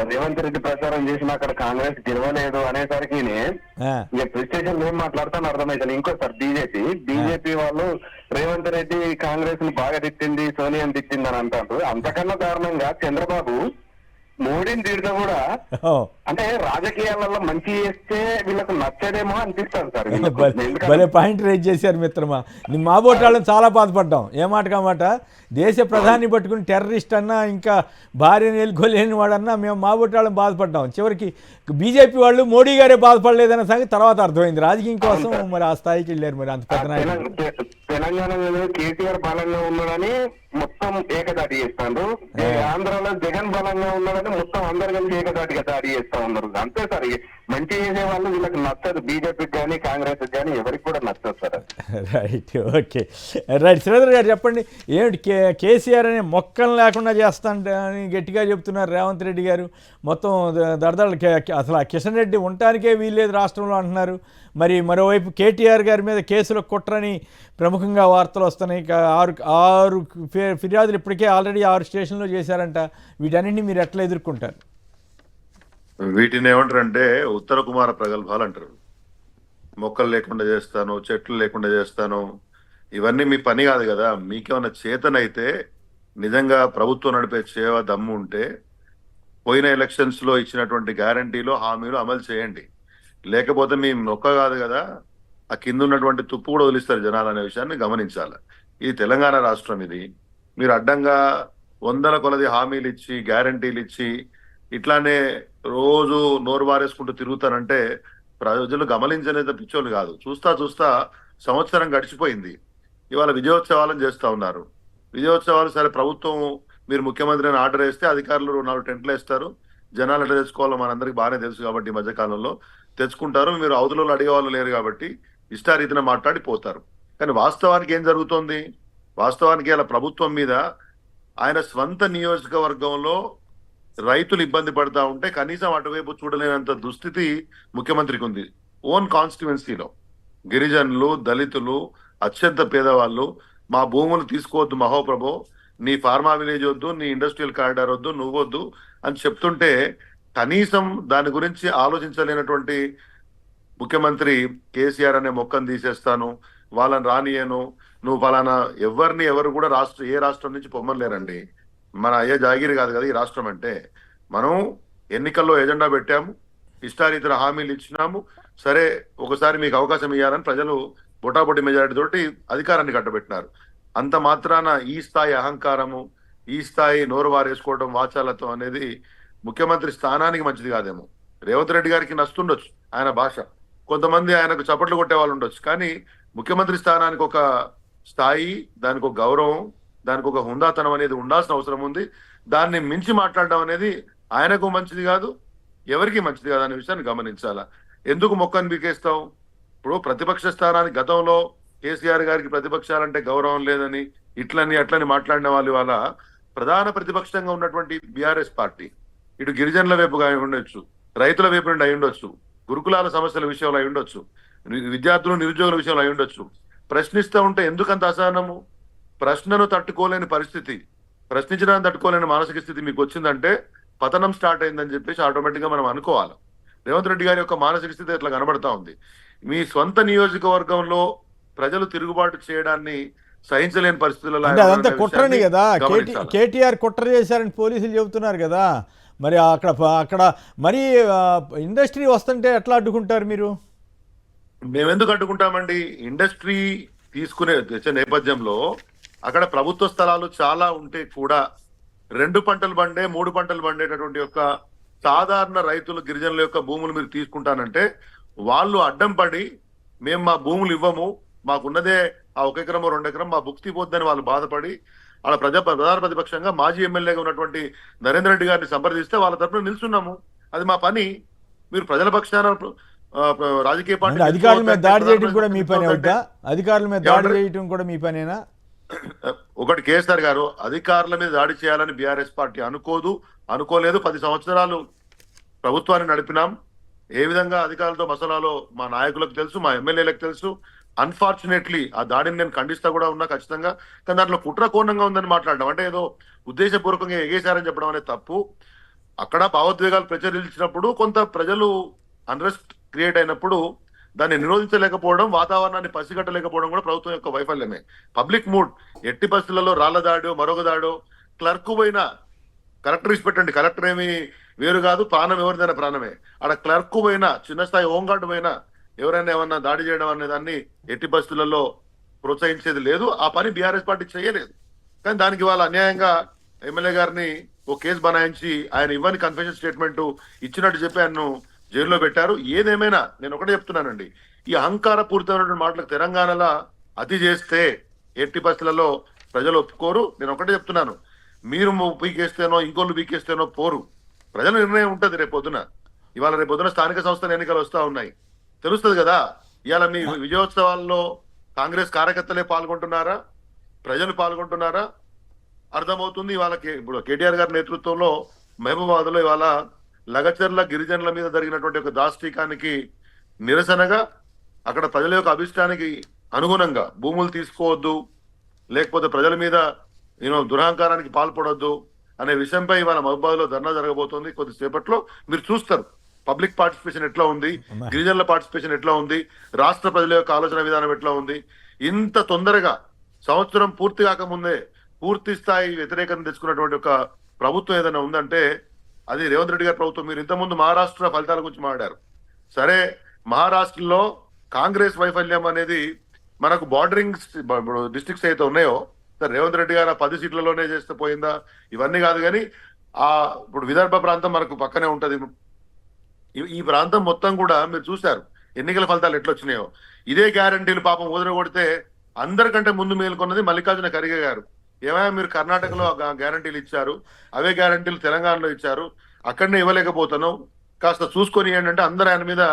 రేవంత్ రెడ్డి ప్రచారం చేసిన అక్కడ కాంగ్రెస్ గెలవలేదు అనేసరికి ఇక ప్రెస్టేషన్ ఏం మాట్లాడతాను అర్థమైతే. ఇంకోసారి బీజేపీ వాళ్ళు రేవంత్ రెడ్డి కాంగ్రెస్ ని బాగా తిట్టింది, సోనియాని తిట్టింది అని అంటారు. అంతకన్నా దారుణంగా చంద్రబాబు మోడీని తిడితే కూడా అంటే రాజకీయాలలో మంచి చేస్తే వీళ్ళకు నచ్చదేమో అనిపిస్తుంది సార్. భలే పాయింట్ రేజ్ చేశారు మిత్రమా. మా బోటాళ్ళని చాలా బాధపడ్డాం. ఏ మాట కామాట దేశ ప్రధాని పట్టుకుని టెర్రరిస్ట్ అన్నా, ఇంకా భార్యను ఎలుకోలేని వాడన్నా మేము మా బోటాళ్ళని బాధపడ్డాం. చివరికి బీజేపీ వాళ్ళు మోడీ గారే బాధపడలేదన్న సంగతి తర్వాత అర్థమైంది. రాజకీయం కోసం మరి ఆ స్థాయికి వెళ్ళారు. మరి అంత పెద్ద నాయకులు తెలంగాణలో కేసీఆర్ బలంగా ఉన్నాడని మొత్తం ఏకదాటి చేస్తాడు, ఆంధ్రాలో జగన్ బలంగా ఉన్నాడని మొత్తం అందరు కలిసి ఏకదాటిగా దాడి చేస్తా ఉన్నారు. అంతే సార్, మంచి చేసే వాళ్ళు వీళ్ళకి నచ్చదు. బీజేపీకి కానీ కాంగ్రెస్ కానీ ఎవరికి కూడా నచ్చదు sir. Right, okay, right. Sridhar గారు చెప్పండి, ఏమిటి కేసీఆర్ అనే మొక్కలు లేకుండా చేస్తానని గట్టిగా చెప్తున్నారు రేవంత్ రెడ్డి గారు. మొత్తం దడదళ్ళు అసలు ఆ కిషన్ రెడ్డి ఉండటానికే వీల్లేదు రాష్ట్రంలో అంటున్నారు. మరి మరోవైపు కేటీఆర్ గారి మీద కేసులు కుట్రని ప్రముఖంగా వార్తలు వస్తున్నాయి. ఆరు ఫిర్యాదులు ఇప్పటికే ఆల్రెడీ 6 స్టేషన్లో చేశారంట. వీటన్నింటినీ మీరు ఎట్లా ఎదుర్కొంటారు? వీటిని ఏమంటారంటే ఉత్తర కుమార ప్రగల్భాలు అంటారు. మొక్కలు లేకుండా చేస్తాను, చెట్లు లేకుండా చేస్తాను, ఇవన్నీ మీ పని కాదు కదా. మీకేమన్నా చేతనైతే నిజంగా ప్రభుత్వం నడిపే సేవ దమ్ము ఉంటే పోయిన ఎలక్షన్స్ లో ఇచ్చినటువంటి గ్యారంటీలు, హామీలు అమలు చేయండి. లేకపోతే మీ మొక్క కాదు కదా, ఆ కింద ఉన్నటువంటి తుప్పు కూడా వదిలిస్తారు జనాలు అనే విషయాన్ని గమనించాలి. ఇది తెలంగాణ రాష్ట్రం. ఇది మీరు అడ్డంగా 100ల కొలది హామీలు ఇచ్చి, గ్యారంటీలు ఇచ్చి ఇట్లానే రోజు నోరు వారేసుకుంటూ తిరుగుతారంటే ప్రజలు గమనించనేది పిచ్చోళ్ళు కాదు. చూస్తా సంవత్సరం గడిచిపోయింది. ఇవాళ విజయోత్సవాలను చేస్తూ ఉన్నారు. విజయోత్సవాలు సరే, ప్రభుత్వం మీరు ముఖ్యమంత్రిని ఆర్డర్ వేస్తే అధికారులు 4 టెంట్లు వేస్తారు. జనాలు ఎట్లా తెచ్చుకోవాలో మనందరికీ బాగానే తెలుసు కాబట్టి ఈ మధ్యకాలంలో తెచ్చుకుంటారు. మీరు అవతలలో అడిగే వాళ్ళు లేరు కాబట్టి ఇష్టారీతిన మాట్లాడిపోతారు. కానీ వాస్తవానికి ఏం జరుగుతోంది? వాస్తవానికి ఇలా ప్రభుత్వం మీద ఆయన స్వంత నియోజకవర్గంలో రైతులు ఇబ్బంది పడతా ఉంటే కనీసం అటువైపు చూడలేనంత దుస్థితి ముఖ్యమంత్రికి ఉంది. ఓన్ కాన్స్టిట్యువెన్సీలో గిరిజనులు, దళితులు, అత్యంత పేదవాళ్ళు మా భూములు తీసుకోవద్దు మహోప్రభో, నీ ఫార్మా విలేజ్ వద్దు, నీ ఇండస్ట్రియల్ కారిడార్ వద్దు, నువ్వొద్దు అని చెప్తుంటే కనీసం దాని గురించి ఆలోచించలేనటువంటి ముఖ్యమంత్రి కేసీఆర్ అనే మొక్కను తీసేస్తాను, వాళ్ళని రానియను, నువ్వు ఫలానా ఎవరు కూడా ఏ రాష్ట్రం నుంచి పొమ్మలేరండి. మన అయ్యే జాగిరి కాదు కదా ఈ రాష్ట్రం అంటే. మనం ఎన్నికల్లో ఎజెండా పెట్టాము, ఇష్టారీతర హామీలు ఇచ్చినాము. సరే, ఒకసారి మీకు అవకాశం ఇవ్వాలని ప్రజలు బొటాబొటి మెజారిటీ తోటి అధికారాన్ని కట్టబెట్టినారు. అంత మాత్రాన ఈ స్థాయి అహంకారము, ఈ స్థాయి నోరు వారేసుకోవడం, వాచాలత్వం అనేది ముఖ్యమంత్రి స్థానానికి మంచిది కాదేమో. రేవంత్ రెడ్డి గారికి నచ్చుతుండొచ్చు ఆయన భాష, కొంతమంది ఆయనకు చప్పట్లు కొట్టే వాళ్ళు ఉండొచ్చు. కానీ ముఖ్యమంత్రి స్థానానికి ఒక స్థాయి, దానికి ఒక గౌరవం, దానికి ఒక హుందాతనం అనేది ఉండాల్సిన అవసరం ఉంది. దాన్ని మించి మాట్లాడడం అనేది ఆయనకు మంచిది కాదు, ఎవరికి మంచిది కాదు అనే విషయాన్ని గమనించాలా. ఎందుకు మొక్కను బీకేస్తావు? ఇప్పుడు ప్రతిపక్ష స్థానానికి గతంలో కేసీఆర్ గారికి ప్రతిపక్షాలంటే గౌరవం లేదని ఇట్లని అట్లని మాట్లాడిన వాళ్ళు వాళ్ళ ప్రధాన ప్రతిపక్షంగా ఉన్నటువంటి బీఆర్ఎస్ పార్టీ ఇటు గిరిజనుల వైపుగా అయి ఉండొచ్చు, రైతుల వైపు నుండి అయి ఉండొచ్చు, గురుకులాల సమస్యల విషయంలో అయి ఉండొచ్చు, విద్యార్థులు నిరుద్యోగుల విషయంలో అయి ఉండొచ్చు. ప్రశ్నిస్తూ ఉంటే ఎందుకంత అసహనము? ప్రశ్నను తట్టుకోలేని పరిస్థితి, ప్రశ్నించడానికి తట్టుకోలేని మానసిక స్థితి మీకు వచ్చిందంటే పతనం స్టార్ట్ అయిందని చెప్పేసి ఆటోమేటిక్ గా మనం అనుకోవాలి. రేవంత్ రెడ్డి గారి యొక్క మానసిక స్థితి ఇట్లా కనబడతా ఉంది. మీ సొంత నియోజకవర్గంలో ప్రజలు తిరుగుబాటు చేయడాన్ని సహించలేని పరిస్థితులలో అదంతా కుట్రని కదా. కేటీఆర్ కుట్ర చేశారని పోలీసులు చెబుతున్నారు కదా. మరి అక్కడ మరి ఇండస్ట్రీ వస్తుంటే ఎట్లా అడ్డుకుంటారు మీరు? మేమెందుకు అడ్డుకుంటామండి? ఇండస్ట్రీ తెచ్చే నేపథ్యంలో అక్కడ ప్రభుత్వ స్థలాలు చాలా ఉంటే కూడా 2 పంటలు పండే 3 పంటలు పండేటటువంటి యొక్క సాధారణ రైతులు, గిరిజనుల యొక్క భూములు మీరు తీసుకుంటానంటే వాళ్ళు అడ్డం పడి మేము మా భూములు ఇవ్వము, మాకున్నదే ఆ 1 ఎకరం 2 ఎకరం మా భుక్తి పోద్దని వాళ్ళు బాధపడి వాళ్ళ ప్రధాన ప్రతిపక్షంగా మాజీ ఎమ్మెల్యేగా ఉన్నటువంటి నరేందర్ రెడ్డి గారిని సంప్రదిస్తే వాళ్ళ తరఫున నిల్చున్నాము. అది మా పని. మీరు ప్రజల పక్షాన రాజకీయ అంటే పార్టీ అధికారుల మీద దాడి చేయడం కూడా మీ పని అవుతా? తీసుకోవద్దంటే అధికారుల మీద దాడి ఏమంటారు? చేయడం కూడా మీ పనేనా? ఒకటి కేసీఆర్ గారు అధికారుల మీద దాడి చేయాలని బీఆర్ఎస్ పార్టీ అనుకోలేదు. 10 సంవత్సరాలు ప్రభుత్వాన్ని నడిపినాం. ఏ విధంగా అధికారులతో మసలాలో మా నాయకులకు తెలుసు, మా ఎమ్మెల్యేలకు తెలుసు. అన్ఫార్చునేట్లీ ఆ దాడిని నేను ఖండిస్తా కూడా ఉన్నా ఖచ్చితంగా. కానీ దాంట్లో కుట్ర కోణంగా ఉందని మాట్లాడడం అంటే ఏదో ఉద్దేశపూర్వకంగా ఎగేశారని చెప్పడం అనేది తప్పు. అక్కడ భావోద్వేగాలు ప్రచురించినప్పుడు కొంత ప్రజలు అన్రెస్ట్ క్రియేట్ అయినప్పుడు దాన్ని నిరోధించలేకపోవడం, వాతావరణాన్ని పసిగట్టలేకపోవడం కూడా ప్రభుత్వం యొక్క వైఫల్యమే. పబ్లిక్ మూడ్ ఎట్టి పరిస్థితులలో రాళ్ల దాడో మరొక దాడో క్లర్క్ పోయినా కలెక్టర్ ఇచ్చి పెట్టండి, కలెక్టర్ ఏమి వేరు కాదు, ప్రాణం ఎవరిదైనా ప్రాణమే. ఆడ క్లర్క్ పోయినా చిన్న స్థాయి హోంగార్డు పోయినా ఎవరైనా ఏమన్నా దాడి చేయడం అనే దాన్ని ఎట్టి పరిస్థితులలో ప్రోత్సహించేది లేదు. ఆ పని బీఆర్ఎస్ పార్టీ చేయలేదు. కానీ దానికి వాళ్ళు అన్యాయంగా ఎమ్మెల్యే గారిని ఓ కేసు బనాయించి ఆయన ఇవ్వని కన్ఫెషన్ స్టేట్మెంట్ ఇచ్చినట్టు చెప్పి ఆయన్ను జైల్లో పెట్టారు. ఏదేమైనా నేను ఒకటే చెప్తున్నానండి, ఈ అహంకారపూరితమైనటువంటి మాటలకు తెలంగాణలో అతి చేస్తే ఎట్టి పరిస్థితులలో ప్రజలు ఒప్పుకోరు. నేను ఒకటే చెప్తున్నాను, మీరు పీకేస్తేనో ఇంకోళ్ళు పీకేస్తేనో పోరు. ప్రజల నిర్ణయం ఉంటుంది రేపొద్దున. ఇవాళ రేపొద్దున స్థానిక సంస్థల ఎన్నికలు వస్తా ఉన్నాయి, తెలుస్తుంది కదా. ఇవాళ మీ విజయోత్సవాల్లో కాంగ్రెస్ కార్యకర్తలే పాల్గొంటున్నారా, ప్రజలు పాల్గొంటున్నారా అర్థమవుతుంది. ఇవాళ ఇప్పుడు కేటీఆర్ గారి నేతృత్వంలో మహబూబాబాద్ లో ఇవాళ లగచర్ల గిరిజనుల మీద జరిగినటువంటి ఒక దాష్టీకానికి నిరసనగా అక్కడ ప్రజల యొక్క అభిష్టానికి అనుగుణంగా భూములు తీసుకోవద్దు, లేకపోతే ప్రజల మీద దురహంకారానికి పాల్పడొద్దు అనే విషయంపై ఇవాళ మహబూబాబాద్ లో ధర్నా జరగబోతోంది. కొద్దిసేపట్లో మీరు చూస్తారు పబ్లిక్ పార్టిసిపేషన్ ఎట్లా ఉంది, గిరిజనుల పార్టిసిపేషన్ ఎట్లా ఉంది, రాష్ట్ర ప్రజల యొక్క ఆలోచన విధానం ఎట్లా ఉంది. ఇంత తొందరగా సంవత్సరం పూర్తి కాకముందే పూర్తి స్థాయి వ్యతిరేకత తెచ్చుకున్నటువంటి ఒక ప్రభుత్వం ఏదైనా ఉందంటే అది రేవంత్ రెడ్డి గారి ప్రభుత్వం. మీరు ఇంతకుముందు మహారాష్ట్ర ఫలితాల గురించి మాట్లాడారు. సరే, మహారాష్ట్రలో కాంగ్రెస్ వైఫల్యం అనేది మనకు బార్డరింగ్ డిస్ట్రిక్ట్స్ అయితే ఉన్నాయో, సరే రేవంత్ రెడ్డి గారు 10 సీట్లలోనే చేస్తే పోయిందా ఇవన్నీ కాదు. కానీ ఇప్పుడు విదర్భ ప్రాంతం మనకు పక్కనే ఉంటది. ఈ ప్రాంతం మొత్తం కూడా మీరు చూశారు ఎన్నికల ఫలితాలు ఎట్లా వచ్చినాయో. ఇదే గ్యారంటీలు పాపం వదిలికొడితే అందరికంటే ముందు మేల్కొన్నది మల్లికార్జున ఖర్గే గారు. ఏమైనా మీరు కర్ణాటకలో గ్యారంటీలు ఇచ్చారు, అవే గ్యారంటీలు తెలంగాణలో ఇచ్చారు, అక్కడనే ఇవ్వలేకపోతాను, కాస్త చూసుకొని ఏంటంటే అందరూ ఆయన మీద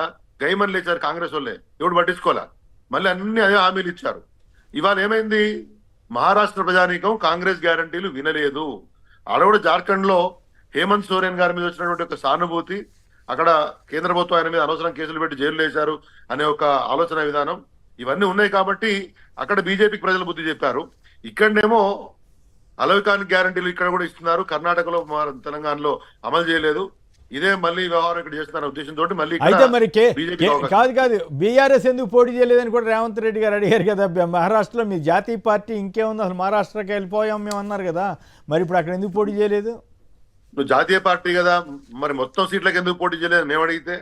గైమన్ లేచారు కాంగ్రెస్ వాళ్ళే. ఎవడు పట్టించుకోలే, మళ్ళీ అన్ని అదే హామీలు ఇచ్చారు. ఇవాళ ఏమైంది, మహారాష్ట్ర ప్రజానీకం కాంగ్రెస్ గ్యారంటీలు వినలేదు. ఆడ కూడా జార్ఖండ్ లో హేమంత్ సోరెన్ గారి మీద వచ్చినటువంటి ఒక సానుభూతి, అక్కడ కేంద్ర ప్రభుత్వం ఆయన మీద అనవసరం కేసులు పెట్టి జైలు వేశారు అనే ఒక ఆలోచన విధానం, ఇవన్నీ ఉన్నాయి కాబట్టి అక్కడ బీజేపీకి ప్రజలు బుద్ధి చెప్పారు. ఇక్కడనేమో అలవికాని గ్యారంటీలు ఇక్కడ కూడా ఇస్తున్నారు, కర్ణాటకలో తెలంగాణలో అమలు చేయలేదు. ఇదే మళ్ళీ వ్యవహారం ఇక్కడ చేస్తున్న ఉద్దేశంతో మళ్ళీ అయితే మరి కాదు బీఆర్ఎస్ ఎందుకు పోటీ చేయలేదని కూడా రేవంత్ రెడ్డి గారు అడిగారు కదా. మహారాష్ట్రలో మీ జాతీయ పార్టీ ఇంకేముంది, అసలు మహారాష్ట్రకి వెళ్ళిపోయాం మేము అన్నారు కదా, మరి ఇప్పుడు అక్కడ ఎందుకు పోటీ చేయలేదు? నువ్వు జాతీయ పార్టీ కదా, మరి మొత్తం సీట్లకు ఎందుకు పోటీ చేయలేదు మేము అడిగితే,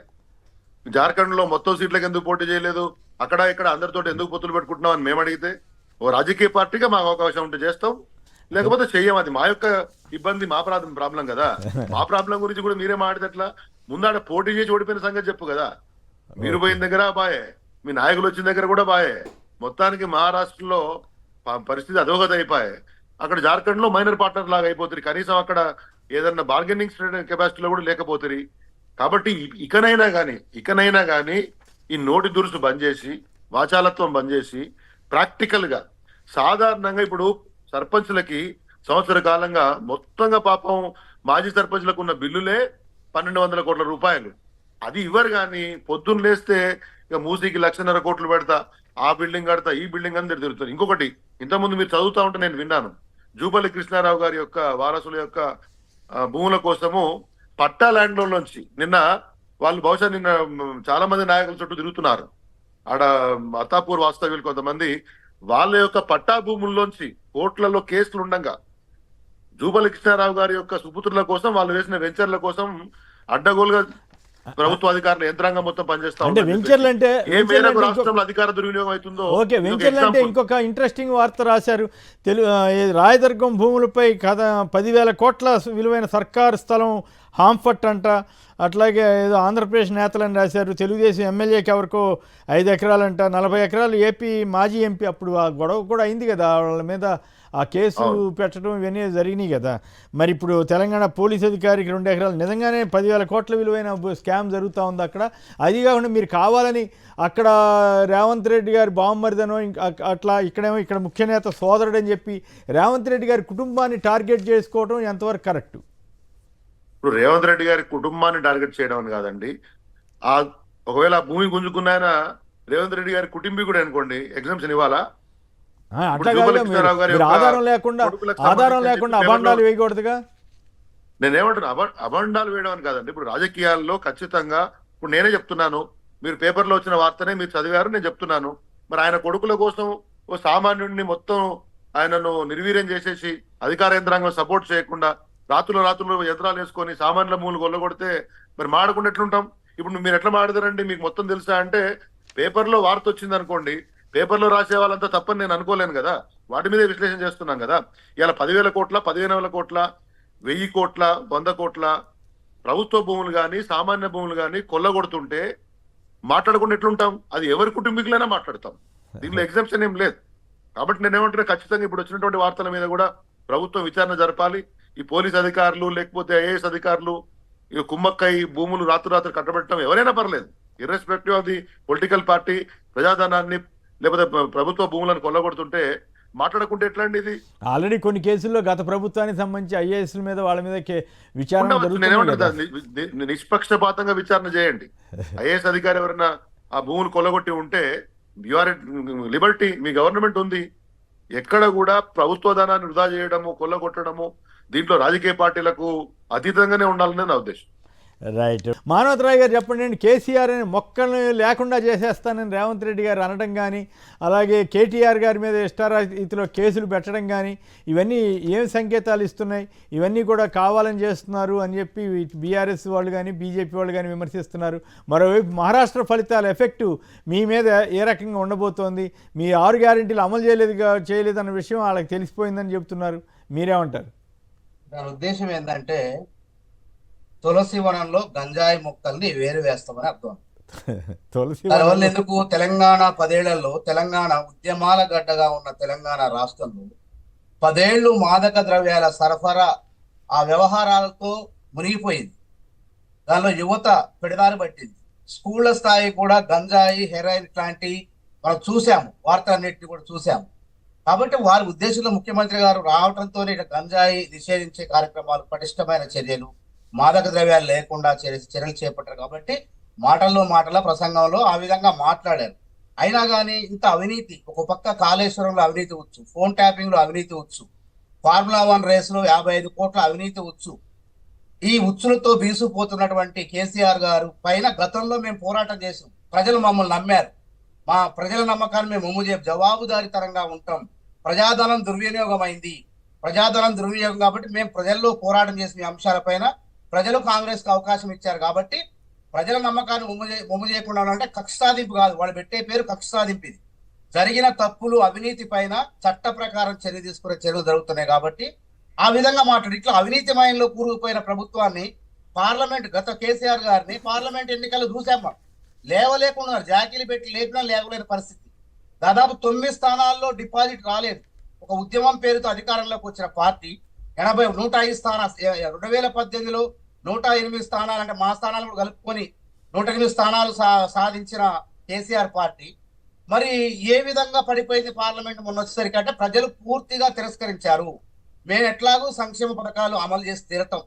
జార్ఖండ్ లో మొత్తం సీట్లకు ఎందుకు పోటీ చేయలేదు, అక్కడ ఇక్కడ అందరితో ఎందుకు పొత్తులు పెట్టుకుంటున్నాం అని మేము అడిగితే, ఓ రాజకీయ పార్టీగా మాకు అవకాశం ఉంటే చేస్తాం, లేకపోతే చెయ్యం. అది మా యొక్క ఇబ్బంది, మా ప్రాబ్లం కదా. మా ప్రాబ్లం గురించి కూడా మీరే మాట్లాడితే ఎట్లా? ముందాడ పోటీ చేసి ఓడిపోయిన సంగతి చెప్పు కదా. మీరు పోయిన దగ్గర బాయే, మీ నాయకులు వచ్చిన దగ్గర కూడా బాయే. మొత్తానికి మహారాష్ట్రలో పరిస్థితి అధోగతి అయిపోయాయి. అక్కడ జార్ఖండ్ లో మైనర్ పార్ట్నర్ లాగా అయిపోతుంది. కనీసం అక్కడ ఏదన్నా బార్గెనింగ్ కెపాసిటీలో కూడా లేకపోతుంది. కాబట్టి ఇకనైనా కానీ ఈ నోటి దురుసు బంద్ చేసి, వాచాలత్వం బంద్ చేసి, ప్రాక్టికల్ గా సాధారణంగా ఇప్పుడు సర్పంచ్లకి సంవత్సర కాలంగా మొత్తంగా పాపం మాజీ సర్పంచ్లకు ఉన్న బిల్లులే 1200 కోట్ల రూపాయలు. అది ఇవ్వరు. కానీ పొద్దున్న లేస్తే ఇక మూసీకి 1,50,000 కోట్లు పెడతా, ఆ బిల్డింగ్ కడతా, ఈ బిల్డింగ్ అందరు తిరుగుతారు. ఇంకొకటి, ఇంతకుముందు మీరు చదువుతా ఉంటే నేను విన్నాను, జూపల్లి కృష్ణారావు గారి యొక్క వారసుల యొక్క భూముల కోసము పట్టా ల్యాండ్ లోంచి నిన్న వాళ్ళు బహుశా నిన్న చాలా మంది నాయకుల చుట్టూ తిరుగుతున్నారు. ఆడ అత్తాపూర్ వాస్తవ్యులు కొంతమంది వాళ్ళ యొక్క పట్టా భూముల్లోంచి కోట్లలో కేసులు ఉండగా జూపల్లి కృష్ణారావు గారి యొక్క సుపుత్రుల కోసం వాళ్ళు వేసిన వెంచర్ల కోసం అడ్డగోలుగా ప్రభుత్వ అధికారుల యంత్రాంగం మొత్తం పనిచేస్తా అంటే వెంచర్లు అంటే ఏ మేరకు రాష్ట్రంలో అధికార దుర్వినియోగం అవుతుందో. ఓకే, వెంచర్లు అంటే ఇంకొక ఇంట్రెస్టింగ్ వార్త రాశారు. రాయదుర్గం భూములపై 10,000 కోట్ల విలువైన సర్కారు స్థలం హాంఫర్ట్ అంట, అట్లాగే ఏదో ఆంధ్రప్రదేశ్ నేతలని రాశారు, తెలుగుదేశం ఎమ్మెల్యేకి ఎవరికో 5 ఎకరాలంట, 40 ఎకరాలు ఏపీ మాజీ ఎంపీ, అప్పుడు ఆ గొడవ కూడా అయింది కదా వాళ్ళ మీద, ఆ కేసు పెట్టడం ఇవన్నీ జరిగినాయి కదా. మరి ఇప్పుడు తెలంగాణ పోలీస్ అధికారికి 2 ఎకరాలు, నిజంగానే 10,000 కోట్ల విలువైన స్కామ్ జరుగుతూ ఉంది అక్కడ. అది కాకుండా మీరు కావాలని అక్కడ రేవంత్ రెడ్డి గారి బామ్మరిదనో అట్లా, ఇక్కడేమో ఇక్కడ ముఖ్య నేత సోదరుడు అని చెప్పి రేవంత్ రెడ్డి గారి కుటుంబాన్ని టార్గెట్ చేసుకోవడం ఎంతవరకు కరెక్ట్? ఇప్పుడు రేవంత్ రెడ్డి గారి కుటుంబాన్ని టార్గెట్ చేయడం అని కాదండి, ఆ ఒకవేళ ఆ భూమి గుంజుకున్నాయన రేవంత్ రెడ్డి గారి కుటుంబీకుడు అనుకోండి, ఎగ్జామ్షన్ ఇవ్వాలా? అట్లా కాదు, మీరు ఆధారం లేకుండా అభండాలు వేయకూడదుగా. నేనేమంటున్నా, అభండాలు వేయడం అని కాదండి. ఇప్పుడు రాజకీయాల్లో ఖచ్చితంగా, ఇప్పుడు నేనే చెప్తున్నాను, మీరు పేపర్లో వచ్చిన వార్తనే మీరు చదివారు, నేను చెప్తున్నాను. మరి ఆయన కొడుకుల కోసం ఓ సామాన్యుడిని మొత్తం ఆయనను నిర్వీర్యం చేసేసి అధికార యంత్రాంగం సపోర్ట్ చేయకుండా రాత్రులు యంత్రాలు వేసుకొని సామాన్యుల మూలు కొల్లగొడితే మరి మాడకుండా ఎట్లుంటాం? ఇప్పుడు మీరు ఎట్లా మాడతారండి? మీకు మొత్తం తెలుసా అంటే పేపర్లో వార్త వచ్చింది అనుకోండి, పేపర్లో రాసే వాళ్ళంతా తప్పని నేను అనుకోలేను కదా, వాటి మీదే విశ్లేషణ చేస్తున్నాం కదా. ఇలా 10,000 కోట్ల, 15,000 కోట్ల, 1000 కోట్ల, 100 కోట్ల ప్రభుత్వ భూములు కానీ సామాన్య భూములు కానీ కొల్లగొడుతుంటే మాట్లాడకుండా ఎట్లుంటాం? అది ఎవరి కుటుంబీకులైనా మాట్లాడతాం, దీనిలో ఎగ్జామ్షన్ ఏం లేదు. కాబట్టి నేనేమంటున్నా, ఖచ్చితంగా ఇప్పుడు వచ్చినటువంటి వార్తల మీద కూడా ప్రభుత్వం విచారణ జరపాలి. ఈ పోలీస్ అధికారులు లేకపోతే ఐఏఎస్ అధికారులు ఈ కుమ్మక్కై భూములు రాత్రి కట్టబెట్టడం ఎవరైనా పర్లేదు, irrespective of the political party, ప్రజాధనాన్ని లేకపోతే ప్రభుత్వ భూములను కొల్లగొడుతుంటే మాట్లాడకుంటే ఎట్లా అండి? ఇది ఆల్రెడీ కొన్ని కేసుల్లో గత ప్రభుత్వానికి సంబంధించి ఐఏఎస్ల మీద వాళ్ళ మీద విచారణ నేనేమంటున్నా, నిష్పక్షపాతంగా విచారణ చేయండి. ఐఏఎస్ అధికారి ఎవరైనా ఆ భూములు కొల్లగొట్టి ఉంటే యు ఆర్ లిబర్టీ, మీ గవర్నమెంట్ ఉంది. ఎక్కడ కూడా ప్రభుత్వ ధనాన్ని వృధా చేయడము, కొల్లగొట్టడము దీంట్లో రాజకీయ పార్టీలకు అతీతంగానే ఉండాలనే నా ఉద్దేశం. రైట్. మానవతరాయ్ గారు చెప్పండి, కేసీఆర్ అని మొక్కల్ని లేకుండా చేసేస్తానని రేవంత్ రెడ్డి గారు అనడం కానీ, అలాగే కేటీఆర్ గారి మీద ఇష్టారీతిలో కేసులు పెట్టడం కానీ, ఇవన్నీ ఏం సంకేతాలు ఇస్తున్నాయి? ఇవన్నీ కూడా కావాలని చేస్తున్నారు అని చెప్పి బీఆర్ఎస్ వాళ్ళు కానీ బీజేపీ వాళ్ళు కానీ విమర్శిస్తున్నారు. మరోవైపు మహారాష్ట్ర ఫలితాల ఎఫెక్టు మీ మీద ఏ రకంగా ఉండబోతోంది? మీ 6 గ్యారెంటీలు అమలు చేయలేదన్న విషయం వాళ్ళకి తెలిసిపోయిందని చెప్తున్నారు. మీరేమంటారు? దాని ఉద్దేశం ఏంటంటే తులసి వనంలో గంజాయి మొక్కల్ని వేస్తామని అర్థం. దానివల్ల ఎందుకు తెలంగాణ 10 ఏళ్లలో తెలంగాణ ఉద్యమాల గడ్డగా ఉన్న తెలంగాణ రాష్ట్రంలో 10 ఏళ్లు మాదక ద్రవ్యాల సరఫరా ఆ వ్యవహారాలతో మునిగిపోయింది. దానిలో యువత పెడదారి పట్టింది. స్కూళ్ల స్థాయి కూడా గంజాయి, హెరాయిన్ లాంటి మనం చూసాము, వార్తలన్నింటినీ కూడా చూసాము. కాబట్టి వారి ఉద్దేశంలో ముఖ్యమంత్రి గారు రావడంతో గంజాయి నిషేధించే కార్యక్రమాలు, పటిష్టమైన చర్యలు, మాదక ద్రవ్యాలు లేకుండా చర్యలు చేపట్టారు. కాబట్టి మాటల ప్రసంగంలో ఆ విధంగా మాట్లాడారు. అయినా కానీ ఇంత అవినీతి, ఒక పక్క కాళేశ్వరంలో అవినీతి వచ్చు, ఫోన్ ట్యాపింగ్ లో అవినీతి వచ్చు, ఫార్ములా 1 రేసులో 55 కోట్ల అవినీతి వచ్చు. ఈ ఉచ్చులతో బీసుకుపోతున్నటువంటి కేసీఆర్ గారు పైన గతంలో మేము పోరాటం చేసాం. ప్రజలు మమ్మల్ని నమ్మారు. మా ప్రజల నమ్మకాన్ని మేము జవాబుదారీతనంగా ఉంటాం. ప్రజాధనం దుర్వినియోగం అయింది. ప్రజాధనం దుర్వినియోగం కాబట్టి మేము ప్రజల్లో పోరాటం చేసిన అంశాలపైన ప్రజలు కాంగ్రెస్ కు అవకాశం ఇచ్చారు. కాబట్టి ప్రజల నమ్మకాన్ని మొమ్ము చేయకుండా అంటే కక్ష సాధింపు కాదు, వాళ్ళు పెట్టే పేరు కక్ష సాధింపు. ఇది జరిగిన తప్పులు, అవినీతి పైన చట్ట ప్రకారం చర్య తీసుకునే చర్యలు జరుగుతున్నాయి. కాబట్టి ఆ విధంగా మాట్లాడి ఇట్లా అవినీతిమయంలో కూరుకుపోయిన ప్రభుత్వాన్ని పార్లమెంట్, గత కేసీఆర్ గారిని పార్లమెంట్ ఎన్నికలు చూసాం, లేవలేకున్నారు. జాకీలు పెట్టి లేపినా లేవలేని పరిస్థితి. దాదాపు 9 స్థానాల్లో డిపాజిట్ రాలేదు. ఒక ఉద్యమం పేరుతో అధికారంలోకి వచ్చిన పార్టీ 105 స్థానాలు, 2018లో 108 స్థానాలు, అంటే మా స్థానాలు కూడా కలుపుకొని 108 స్థానాలు సాధించిన కేసీఆర్ పార్టీ మరి ఏ విధంగా పడిపోయింది పార్లమెంట్ మొన్న వచ్చేసరికి అంటే ప్రజలు పూర్తిగా తిరస్కరించారు. మేము ఎట్లాగూ సంక్షేమ పథకాలు అమలు చేసి తీరతాం.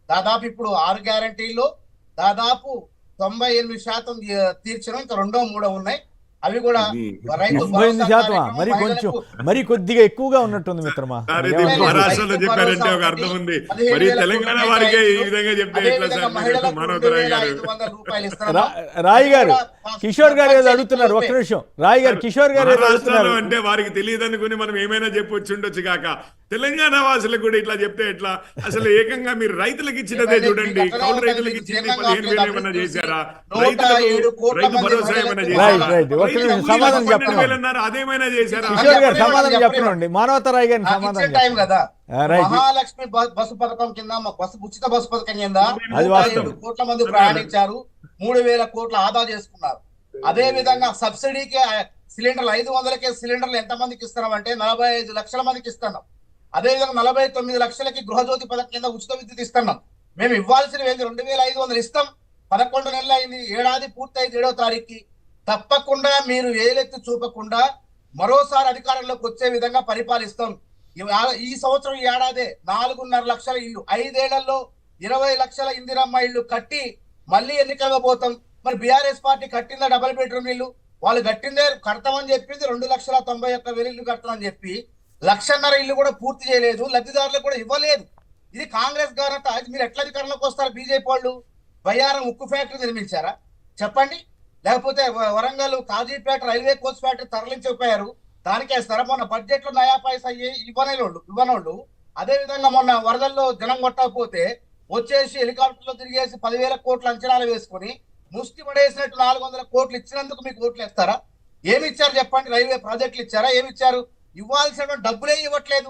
దాదాపు ఇప్పుడు 6 గ్యారంటీల్లో దాదాపు 98% తీర్చడం, ఇంకా 2, 3 ఉన్నాయి. అవి కూడా రైతు 98% మరి కొద్దిగా ఎక్కువగా ఉన్నట్టుంది మిత్రమా. మహారాష్ట్రలో చెప్పారంటే ఒక అర్థం ఉంది, మరి తెలంగాణ వారికి ఈ విధంగా చెప్తే రాయ్ గారు, కిషోర్ గారు ఏదో అడుగుతున్నారు, ఒక్క నిమిషం. రాయ్ గారు, కిషోర్ గారు ఏదో అడుగుతున్నారు అంటే వారికి తెలియదు అనుకుని మనం ఏమైనా చెప్పొచ్చు ఉండొచ్చు కాక, తెలంగాణ వాసులకు కూడా ఇట్లా చెప్తే ఎట్లా? అసలు ఏకంగా మీరు రైతులకు ఇచ్చినదే చూడండి, కౌలు రైతులకు ఇచ్చింది 15,000 ఏమైనా చేశారా? రైతు భరోసా ఏమైనా చేశారా? సమాధానం చెప్పండి. 12,000 అన్నారు, అదేమైనా చేశారా? కిషోర్ గారు సమాధానం చెప్పండి. మానవతరాయ్ గారిని సమాధానం టైం కదా. రైట్. మహాలక్ష్మి బస్సు పథకం కింద ఉచిత బస్సు పథకం కింద అది వాస్తవం. 7 కోట్ల మంది ప్రయాణించారు, 3,000 కోట్ల ఆదా చేసుకున్నారు. అదే విధంగా సబ్సిడీకి సిలిండర్లు 500కే సిలిండర్లు ఎంత మందికి ఇస్తున్నాం అంటే 45 లక్షల మందికి ఇస్తున్నాం. అదే విధంగా 49 లక్షలకి గృహజ్యోతి పథకం కింద ఉచిత విద్యుత్ ఇస్తున్నాం. మేము ఇవ్వాల్సినవి 2,500 ఇస్తాం. 11 నెలలు అయింది, ఏడాది పూర్తయింది 7వ తారీఖుకి. తప్పకుండా మీరు వేలెత్తి చూపకుండా మరోసారి అధికారంలోకి వచ్చే విధంగా పరిపాలిస్తాం. ఈ సంవత్సరం ఈ ఏడాదే 4.5 లక్షల ఇల్లు, 5 ఏళ్లలో 20 లక్షల ఇందిరమ్మ ఇల్లు కట్టి మళ్ళీ ఎన్నికలుగా పోతాం. మరి బీఆర్ఎస్ పార్టీ కట్టిందా డబుల్ బెడ్రూమ్ ఇల్లు? వాళ్ళు కట్టిందే కడతామని చెప్పింది 2,91,000 ఇల్లు కడతామని చెప్పి 1,50,000 ఇల్లు కూడా పూర్తి చేయలేదు, లబ్ధిదారులకు కూడా ఇవ్వలేదు. ఇది కాంగ్రెస్ ఘనత. మీరు ఎట్లా అధికారంలోకి వస్తారు? బీజేపీ వాళ్ళు బయ్యారం ఉక్కు ఫ్యాక్టరీ నిర్మించారా చెప్పండి? లేకపోతే Warangal Kazipet railway coach factory తరలించకపోయారు, దానికేస్తారా? మొన్న బడ్జెట్ లో నయా పైసా ఇవ్వనోళ్ళు. అదే విధంగా మొన్న వరదల్లో జనం కొట్టకపోతే వచ్చేసి హెలికాప్టర్లో తిరిగేసి 10,000 కోట్ల అంచనాలు వేసుకుని ముష్టి పడేసినట్టు 400 కోట్లు ఇచ్చినందుకు మీకు ఓట్లు వేస్తారా? ఏమి ఇచ్చారు చెప్పండి? రైల్వే ప్రాజెక్టులు ఇచ్చారా? ఏమి ఇచ్చారు? ఇవ్వాల్సిన డబ్బులే ఇవ్వట్లేదు.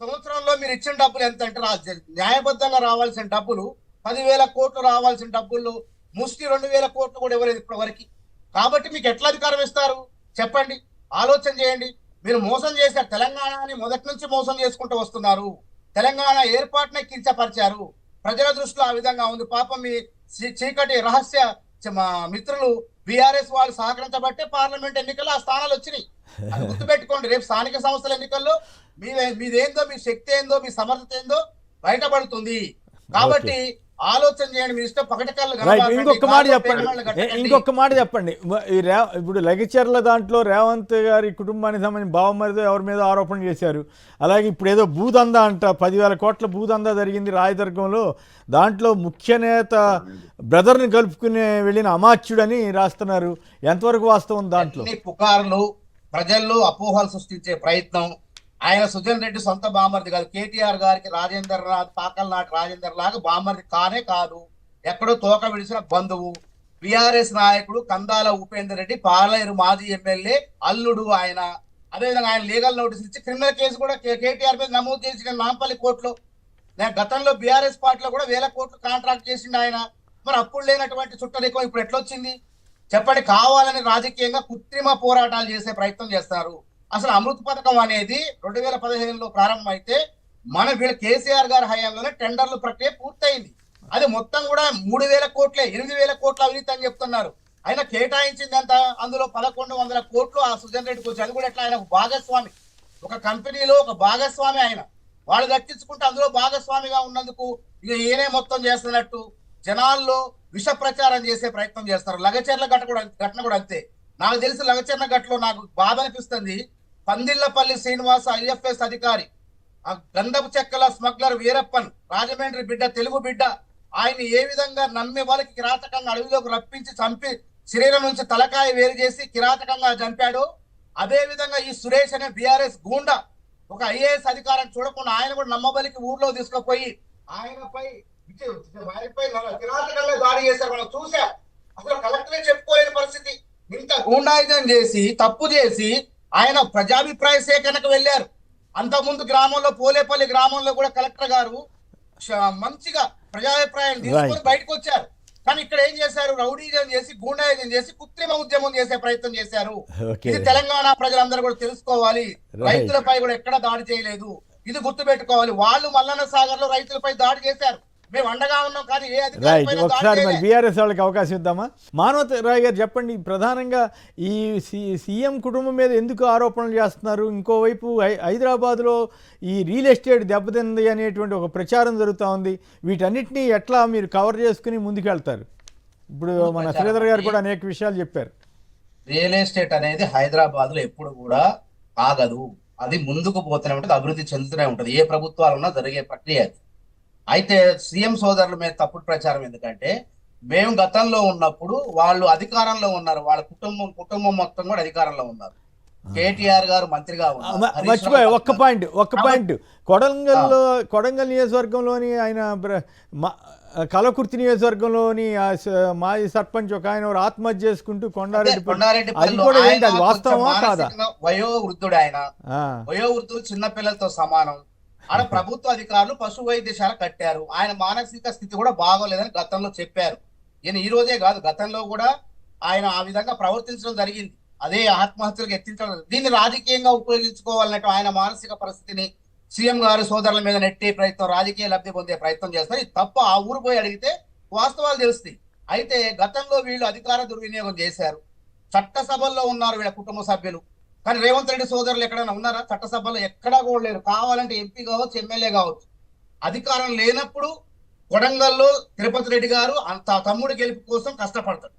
సంవత్సరంలో మీరు ఇచ్చిన డబ్బులు ఎంత అంటే న్యాయబద్ధంగా రావాల్సిన డబ్బులు 10,000 కోట్లు రావాల్సిన డబ్బులు ముష్టి 2,000 కోట్లు కూడా ఇవ్వలేదు ఇప్పటి వరకు. కాబట్టి మీకు ఎట్లా అధికారం ఇస్తారు చెప్పండి? ఆలోచన చేయండి. మీరు మోసం చేశారు. తెలంగాణని మొదటి నుంచి మోసం చేసుకుంటూ వస్తున్నారు. తెలంగాణ ఏర్పాటునే కించపరిచారు. ప్రజల దృష్టిలో ఆ విధంగా ఉంది. పాపం మీ చీకటి రహస్య మిత్రులు బీఆర్ఎస్ వాళ్ళు సహకరించబట్టే పార్లమెంట్ ఎన్నికల్లో ఆ స్థానాలు వచ్చినాయి. అది గుర్తుపెట్టుకోండి. రేపు స్థానిక సంస్థల ఎన్నికల్లో మీదేందో, మీ శక్తి ఏందో, మీ సమర్థత ఏందో బయటపడుతుంది. కాబట్టి ఆలోచన చేయండి. మీ ఇష్టం పకటకల్లు. ఇంకొక మాట చెప్పండి. ఇప్పుడు లగిచర్ల దాంట్లో రేవంత్ గారి కుటుంబానికి సంబంధించి బావమరిదో ఎవరి మీద ఆరోపణ చేశారు. అలాగే ఇప్పుడు ఏదో భూదందా అంట, 10,000 కోట్ల భూదందా జరిగింది రాయదుర్గంలో. దాంట్లో ముఖ్య నేత బ్రదర్ని కలుపుకుని వెళ్ళిన అమాత్యుడని రాస్తున్నారు. ఎంతవరకు వాస్తవం దాంట్లో? పుకార్లు, ప్రజల్లో అపోహలు సృష్టించే ప్రయత్నం. ఆయన సుజన్ రెడ్డి సొంత బామర్ది కాదు. కేటీఆర్ గారికి పాకల నాటి రాజేందర్ లాగా బామర్ది కానే కాదు. ఎక్కడో తోక విడిచిన బంధువు. బీఆర్ఎస్ నాయకుడు కందాల ఉపేందర్ రెడ్డి పాలేరు మాజీ ఎమ్మెల్యే అల్లుడు ఆయన. అదేవిధంగా ఆయన లీగల్ నోటీసులు ఇచ్చి క్రిమినల్ కేసు కూడా కేటీఆర్ మీద నమోదు చేసిన నాంపల్లి కోర్టులో. గతంలో బీఆర్ఎస్ పార్టీలో కూడా 1,000 కోట్లు కాంట్రాక్ట్ చేసిండు ఆయన. మరి అప్పుడు లేనటువంటి చుట్టరికం ఇప్పుడు ఎట్లొచ్చింది చెప్పండి? కావాలని రాజకీయంగా కృత్రిమ పోరాటాలు చేసే ప్రయత్నం చేస్తారు. అసలు అమృత్ పథకం అనేది 2015లో ప్రారంభమైతే మన వీళ్ళ కేసీఆర్ గారి హయాంలోనే టెండర్ల ప్రక్రియ పూర్తయింది. అది మొత్తం కూడా 3,000 కోట్లే, 8,000 కోట్ల అవినీతి అని చెప్తున్నారు. ఆయన కేటాయించింది అంత, అందులో 1,100 కోట్లు ఆ సుజన్ రెడ్డికి వచ్చి. అది కూడా ఎట్లా? ఆయన ఒక భాగస్వామి, ఒక కంపెనీలో ఒక భాగస్వామి. ఆయన వాళ్ళు దక్కించుకుంటే అందులో భాగస్వామిగా ఉన్నందుకు ఇక ఈయనే మొత్తం చేస్తున్నట్టు జనాల్లో విష ప్రచారం చేసే ప్రయత్నం చేస్తారు. లగచర్ల ఘటన కూడా అంతే. నాకు తెలిసి లగచర్ల ఘటలో నాకు బాధ అనిపిస్తుంది. పందిళ్లపల్లి శ్రీనివాస ఐఎఫ్ఎస్ అధికారి, ఆ గంధపు చెక్కల స్మగ్లర్ వీరప్పన్, రాజమండ్రి బిడ్డ, తెలుగు బిడ్డ, ఆయన ఏ విధంగా నమ్మి వాళ్ళకి కిరాతకంగా అడవిలోకి రప్పించి చంపి శరీరం నుంచి తలకాయ వేరు చేసి కిరాతకంగా చంపాడు. అదే విధంగా ఈ సురేష్ అనే బీఆర్ఎస్ గూండా ఒక ఐఏఎస్ అధికారిని చూడకుండా ఆయన కూడా నమ్మబలికి ఊర్లో తీసుకుపోయి ఆయనపై కిరాతకంగా దాడి చేశారు. మనం చూసాం. అసలు కలెక్టరే చెప్పుకోలేని పరిస్థితి. ఇంత గూండాయుధం చేసి తప్పు చేసి ఆయన ప్రజాభిప్రాయ సేకరణకు వెళ్ళారు. అంతకుముందు గ్రామంలో పోలేపల్లి గ్రామంలో కూడా కలెక్టర్ గారు మంచిగా ప్రజాభిప్రాయం తీసుకొని బయటకు వచ్చారు. కానీ ఇక్కడ ఏం చేశారు? రౌడీజం చేసి, గూండాయుధం చేసి, కృత్రిమ ఉద్యమం చేసే ప్రయత్నం చేశారు. ఇది తెలంగాణ ప్రజలందరూ కూడా తెలుసుకోవాలి. రైతులపై కూడా ఎక్కడ దాడి చేయలేదు, ఇది గుర్తు పెట్టుకోవాలి. వాళ్ళు మల్లన్న సాగర్ లో రైతులపై దాడి చేశారు. మేము అండగా ఉన్నాం, కానీ ఏ రైట్. ఒకసారి మరి బీఆర్ఎస్ వాళ్ళకి అవకాశం ఇద్దామా? మానవరాయ్ గారు చెప్పండి, ప్రధానంగా ఈ సీఎం కుటుంబం మీద ఎందుకు ఆరోపణలు చేస్తున్నారు? ఇంకోవైపు హైదరాబాద్లో ఈ రియల్ ఎస్టేట్ దెబ్బతింది అనేటువంటి ఒక ప్రచారం జరుగుతూ ఉంది. వీటన్నిటినీ ఎట్లా మీరు కవర్ చేసుకుని ముందుకు వెళ్తారు? ఇప్పుడు మన శ్రీధర్ గారు కూడా అనేక విషయాలు చెప్పారు. రియల్ ఎస్టేట్ అనేది హైదరాబాద్ లో ఎప్పుడు కూడా ఆగదు. అది ముందుకు పోతూనే ఉంటుంది, అభివృద్ధి చెందుతూనే ఉంటుంది. ఏ ప్రభుత్వాలు ఉన్నా జరిగే ప్రక్రియ అది. అయితే సీఎం సోదరుల మీద తప్పుడు ప్రచారం ఎందుకంటే, మేము గతంలో ఉన్నప్పుడు వాళ్ళు అధికారంలో ఉన్నారు, వాళ్ళ కుటుంబం మొత్తం కూడా అధికారంలో ఉన్నారు. కేటీఆర్ గారు మంత్రిగా ఉన్నారు, హరీష్ రావు మర్చిపోయా గారు ఒక్క ఉన్నారు. పాయింట్ కొడంగల్ నియోజకవర్గంలోని ఆయన కలకుర్తి నియోజకవర్గంలోని మాజీ సర్పంచ్ ఒక ఆయన ఆత్మహత్య చేసుకుంటూ కొండారెడ్డి అది కూడా ఏంటి, అది వాస్తవమా కాదా? వయోవృద్ధుడు ఆయన, వయోవృద్ధులు చిన్న పిల్లలతో సమానం. ఆడ ప్రభుత్వ అధికారులు పశు వైద్యశాల కట్టారు. ఆయన మానసిక స్థితి కూడా బాగోలేదని గతంలో చెప్పారు. ఈయన ఈ రోజే కాదు, గతంలో కూడా ఆయన ఆ విధంగా ప్రవర్తించడం జరిగింది. అదే ఆత్మహత్యలకు ఎత్తించడం, దీన్ని రాజకీయంగా ఉపయోగించుకోవాలన్నట్టు ఆయన మానసిక పరిస్థితిని సీఎం గారు సోదరుల మీద నెట్టే ప్రయత్నం, రాజకీయ లబ్ధి పొందే ప్రయత్నం చేస్తారు. ఇది తప్ప ఆ ఊరు పోయి అడిగితే వాస్తవాలు తెలుస్తాయి. అయితే గతంలో వీళ్ళు అధికార దుర్వినియోగం చేశారు. చట్టసభల్లో ఉన్నారు వీళ్ళ కుటుంబ సభ్యులు, కానీ రేవంత్ రెడ్డి సోదరులు ఎక్కడైనా ఉన్నారా? చట్టసభలో ఎక్కడా కూడా లేరు. కావాలంటే ఎంపీ కావచ్చు, ఎమ్మెల్యే కావచ్చు. అధికారం లేనప్పుడు కొడంగల్లో తిరుపతి రెడ్డి గారు అంత తమ్ముడి గెలుపు కోసం కష్టపడతాడు.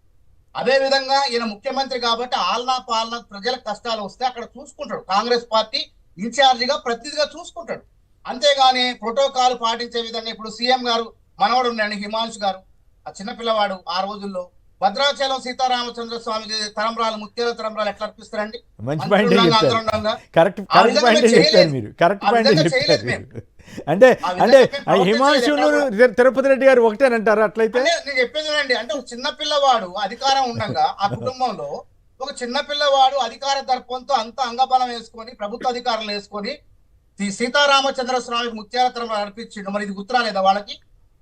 అదే విధంగా ఈయన ముఖ్యమంత్రి కాబట్టి ఆలనా పాలన ప్రజలకు కష్టాలు వస్తే అక్కడ చూసుకుంటాడు. కాంగ్రెస్ పార్టీ ఇన్ఛార్జిగా ప్రతినిధిగా చూసుకుంటాడు. అంతేగాని ప్రోటోకాల్ పాటించే విధంగా ఇప్పుడు సీఎం గారు మనవడు ఉన్నాడు హిమాంశు గారు, ఆ చిన్నపిల్లవాడు. ఆ రోజుల్లో భద్రాచలం సీతారామచంద్ర స్వామి తరంబ్రాలు, ముత్యాల తరంబ్రాలు ఎట్లా అర్పిస్తారండి? మంచి పాయింట్ కరెక్ట్ పాయింట్ చెప్పారు మీరు, కరెక్ట్ పాయింట్ చెప్పారు. అంటే హిమాంశును తిరుపతి రెడ్డి గారు ఒకటేనంటారు అట్లయితే? నేను చెప్పేది అంటే ఒక చిన్న పిల్లవాడు అధికారం ఉండగా ఆ కుటుంబంలో ఒక చిన్న పిల్లవాడు అధికార దర్పంతో అంత అంగబలం వేసుకొని ప్రభుత్వ అధికారులు వేసుకొని సీతారామచంద్ర స్వామి ముత్యాల తరంబ్రాలు అర్పించిండు. మరి ఇది గుర్తురాలేదా వాళ్ళకి?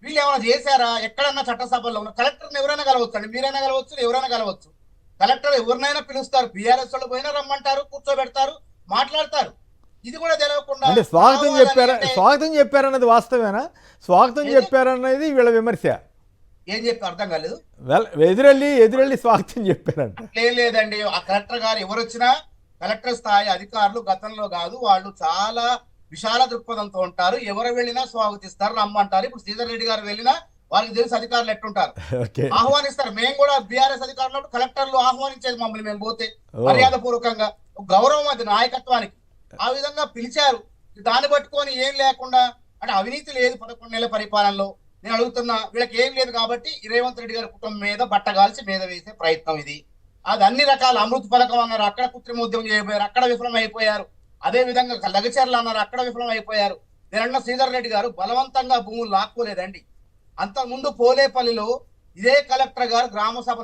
వీళ్ళు ఏమైనా చేశారా? ఎక్కడన్నా చట్టసభల్లో ఉన్న కలెక్టర్ని ఎవరైనా కలవచ్చు అండి, మీరైనా కలవచ్చు, ఎవరైనా కలవచ్చు. కలెక్టర్ ఎవరినైనా పిలుస్తారు, బీఆర్ఎస్ వాళ్ళు పోయినా రమ్మంటారు, కూర్చోబెడతారు, మాట్లాడతారు. ఇది కూడా తెలియకుండా అంటే స్వాగతం చెప్పారన్నది వాస్తవేనా? స్వాగతం చెప్పారన్నది వీళ్ళ విమర్శ. ఏం చెప్పి అర్థం కాలేదు. ఎదురెళ్ళి స్వాగతం చెప్పారంట. లేదండి, ఆ కలెక్టర్ గారు ఎవరు వచ్చినా కలెక్టర్ స్థాయి అధికారులు గతంలో కాదు, వాళ్ళు చాలా విశాల దృక్పథంతో ఉంటారు. ఎవరు వెళ్ళినా స్వాగతిస్తారు, రమ్మంటారు. ఇప్పుడు శ్రీధర్ రెడ్డి గారు వెళ్ళినా వారికి తెలిసి అధికారులు ఎట్టుంటారు, ఆహ్వానిస్తారు. మేము కూడా బీఆర్ఎస్ అధికారులు కలెక్టర్లు ఆహ్వానించేది మమ్మల్ని, మేము పోతే మర్యాద పూర్వకంగా గౌరవం అది నాయకత్వానికి. ఆ విధంగా పిలిచారు. దాన్ని పట్టుకొని ఏం లేకుండా అంటే అవినీతి లేదు 11 నెలల పరిపాలనలో. నేను అడుగుతున్నా, వీళ్ళకి ఏం లేదు కాబట్టి రేవంత్ రెడ్డి గారి కుటుంబం మీద బట్టగాల్చి మీద వేసే ప్రయత్నం ఇది. అది అన్ని రకాల అమృత పథకం అన్నారు, అక్కడ కృత్రిమోద్యమం చేయబోయారు, అక్కడ విఫలం అయిపోయారు. అదే విధంగా లగచర్లు అన్నారు, అక్కడ విఫలం అయిపోయారు. నేనన్న శ్రీధర్ రెడ్డి గారు బలవంతంగా భూములు లాక్కోలేదండి. అంతకుముందు పోలేపల్లిలో ఇదే కలెక్టర్ గారు గ్రామ సభ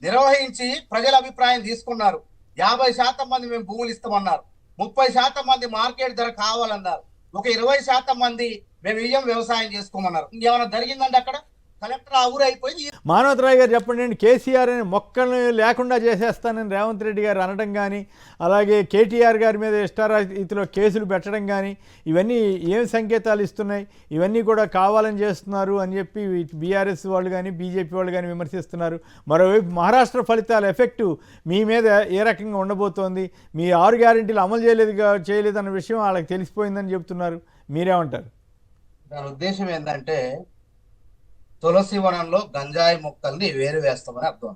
నిర్వహించి ప్రజల అభిప్రాయం తీసుకున్నారు. 50% మంది మేము భూములు ఇస్తామన్నారు, 30% మంది మార్కెట్ ధర కావాలన్నారు, ఒక 20% మంది మేము ఇయ్యం వ్యవసాయం చేసుకోమన్నారు. ఇంకేమైనా జరిగిందండి అక్కడ? కలెక్టర్ ఆ ఊరు అయిపోయింది. మానవతరాయ్ గారు చెప్పండి, కేసీఆర్ అని మొక్కల్ని లేకుండా చేసేస్తానని రేవంత్ రెడ్డి గారు అనడం కానీ, అలాగే కేటీఆర్ గారి మీద ఇష్టారీతిలో కేసులు పెట్టడం కానీ, ఇవన్నీ ఏం సంకేతాలు ఇస్తున్నాయి? ఇవన్నీ కూడా కావాలని చేస్తున్నారు అని చెప్పి బీఆర్ఎస్ వాళ్ళు కానీ బీజేపీ వాళ్ళు కానీ విమర్శిస్తున్నారు. మరోవైపు మహారాష్ట్ర ఫలితాల ఎఫెక్టు మీ మీద ఏ రకంగా ఉండబోతోంది? మీ 6 గ్యారెంటీలు అమలు చేయలేదన్న విషయం వాళ్ళకి తెలిసిపోయిందని చెప్తున్నారు. మీరేమంటారు? దాని ఉద్దేశం ఏంటంటే తులసి వనంలో గంజాయి మొక్కల్ని వేరు వేస్తామని అర్థం.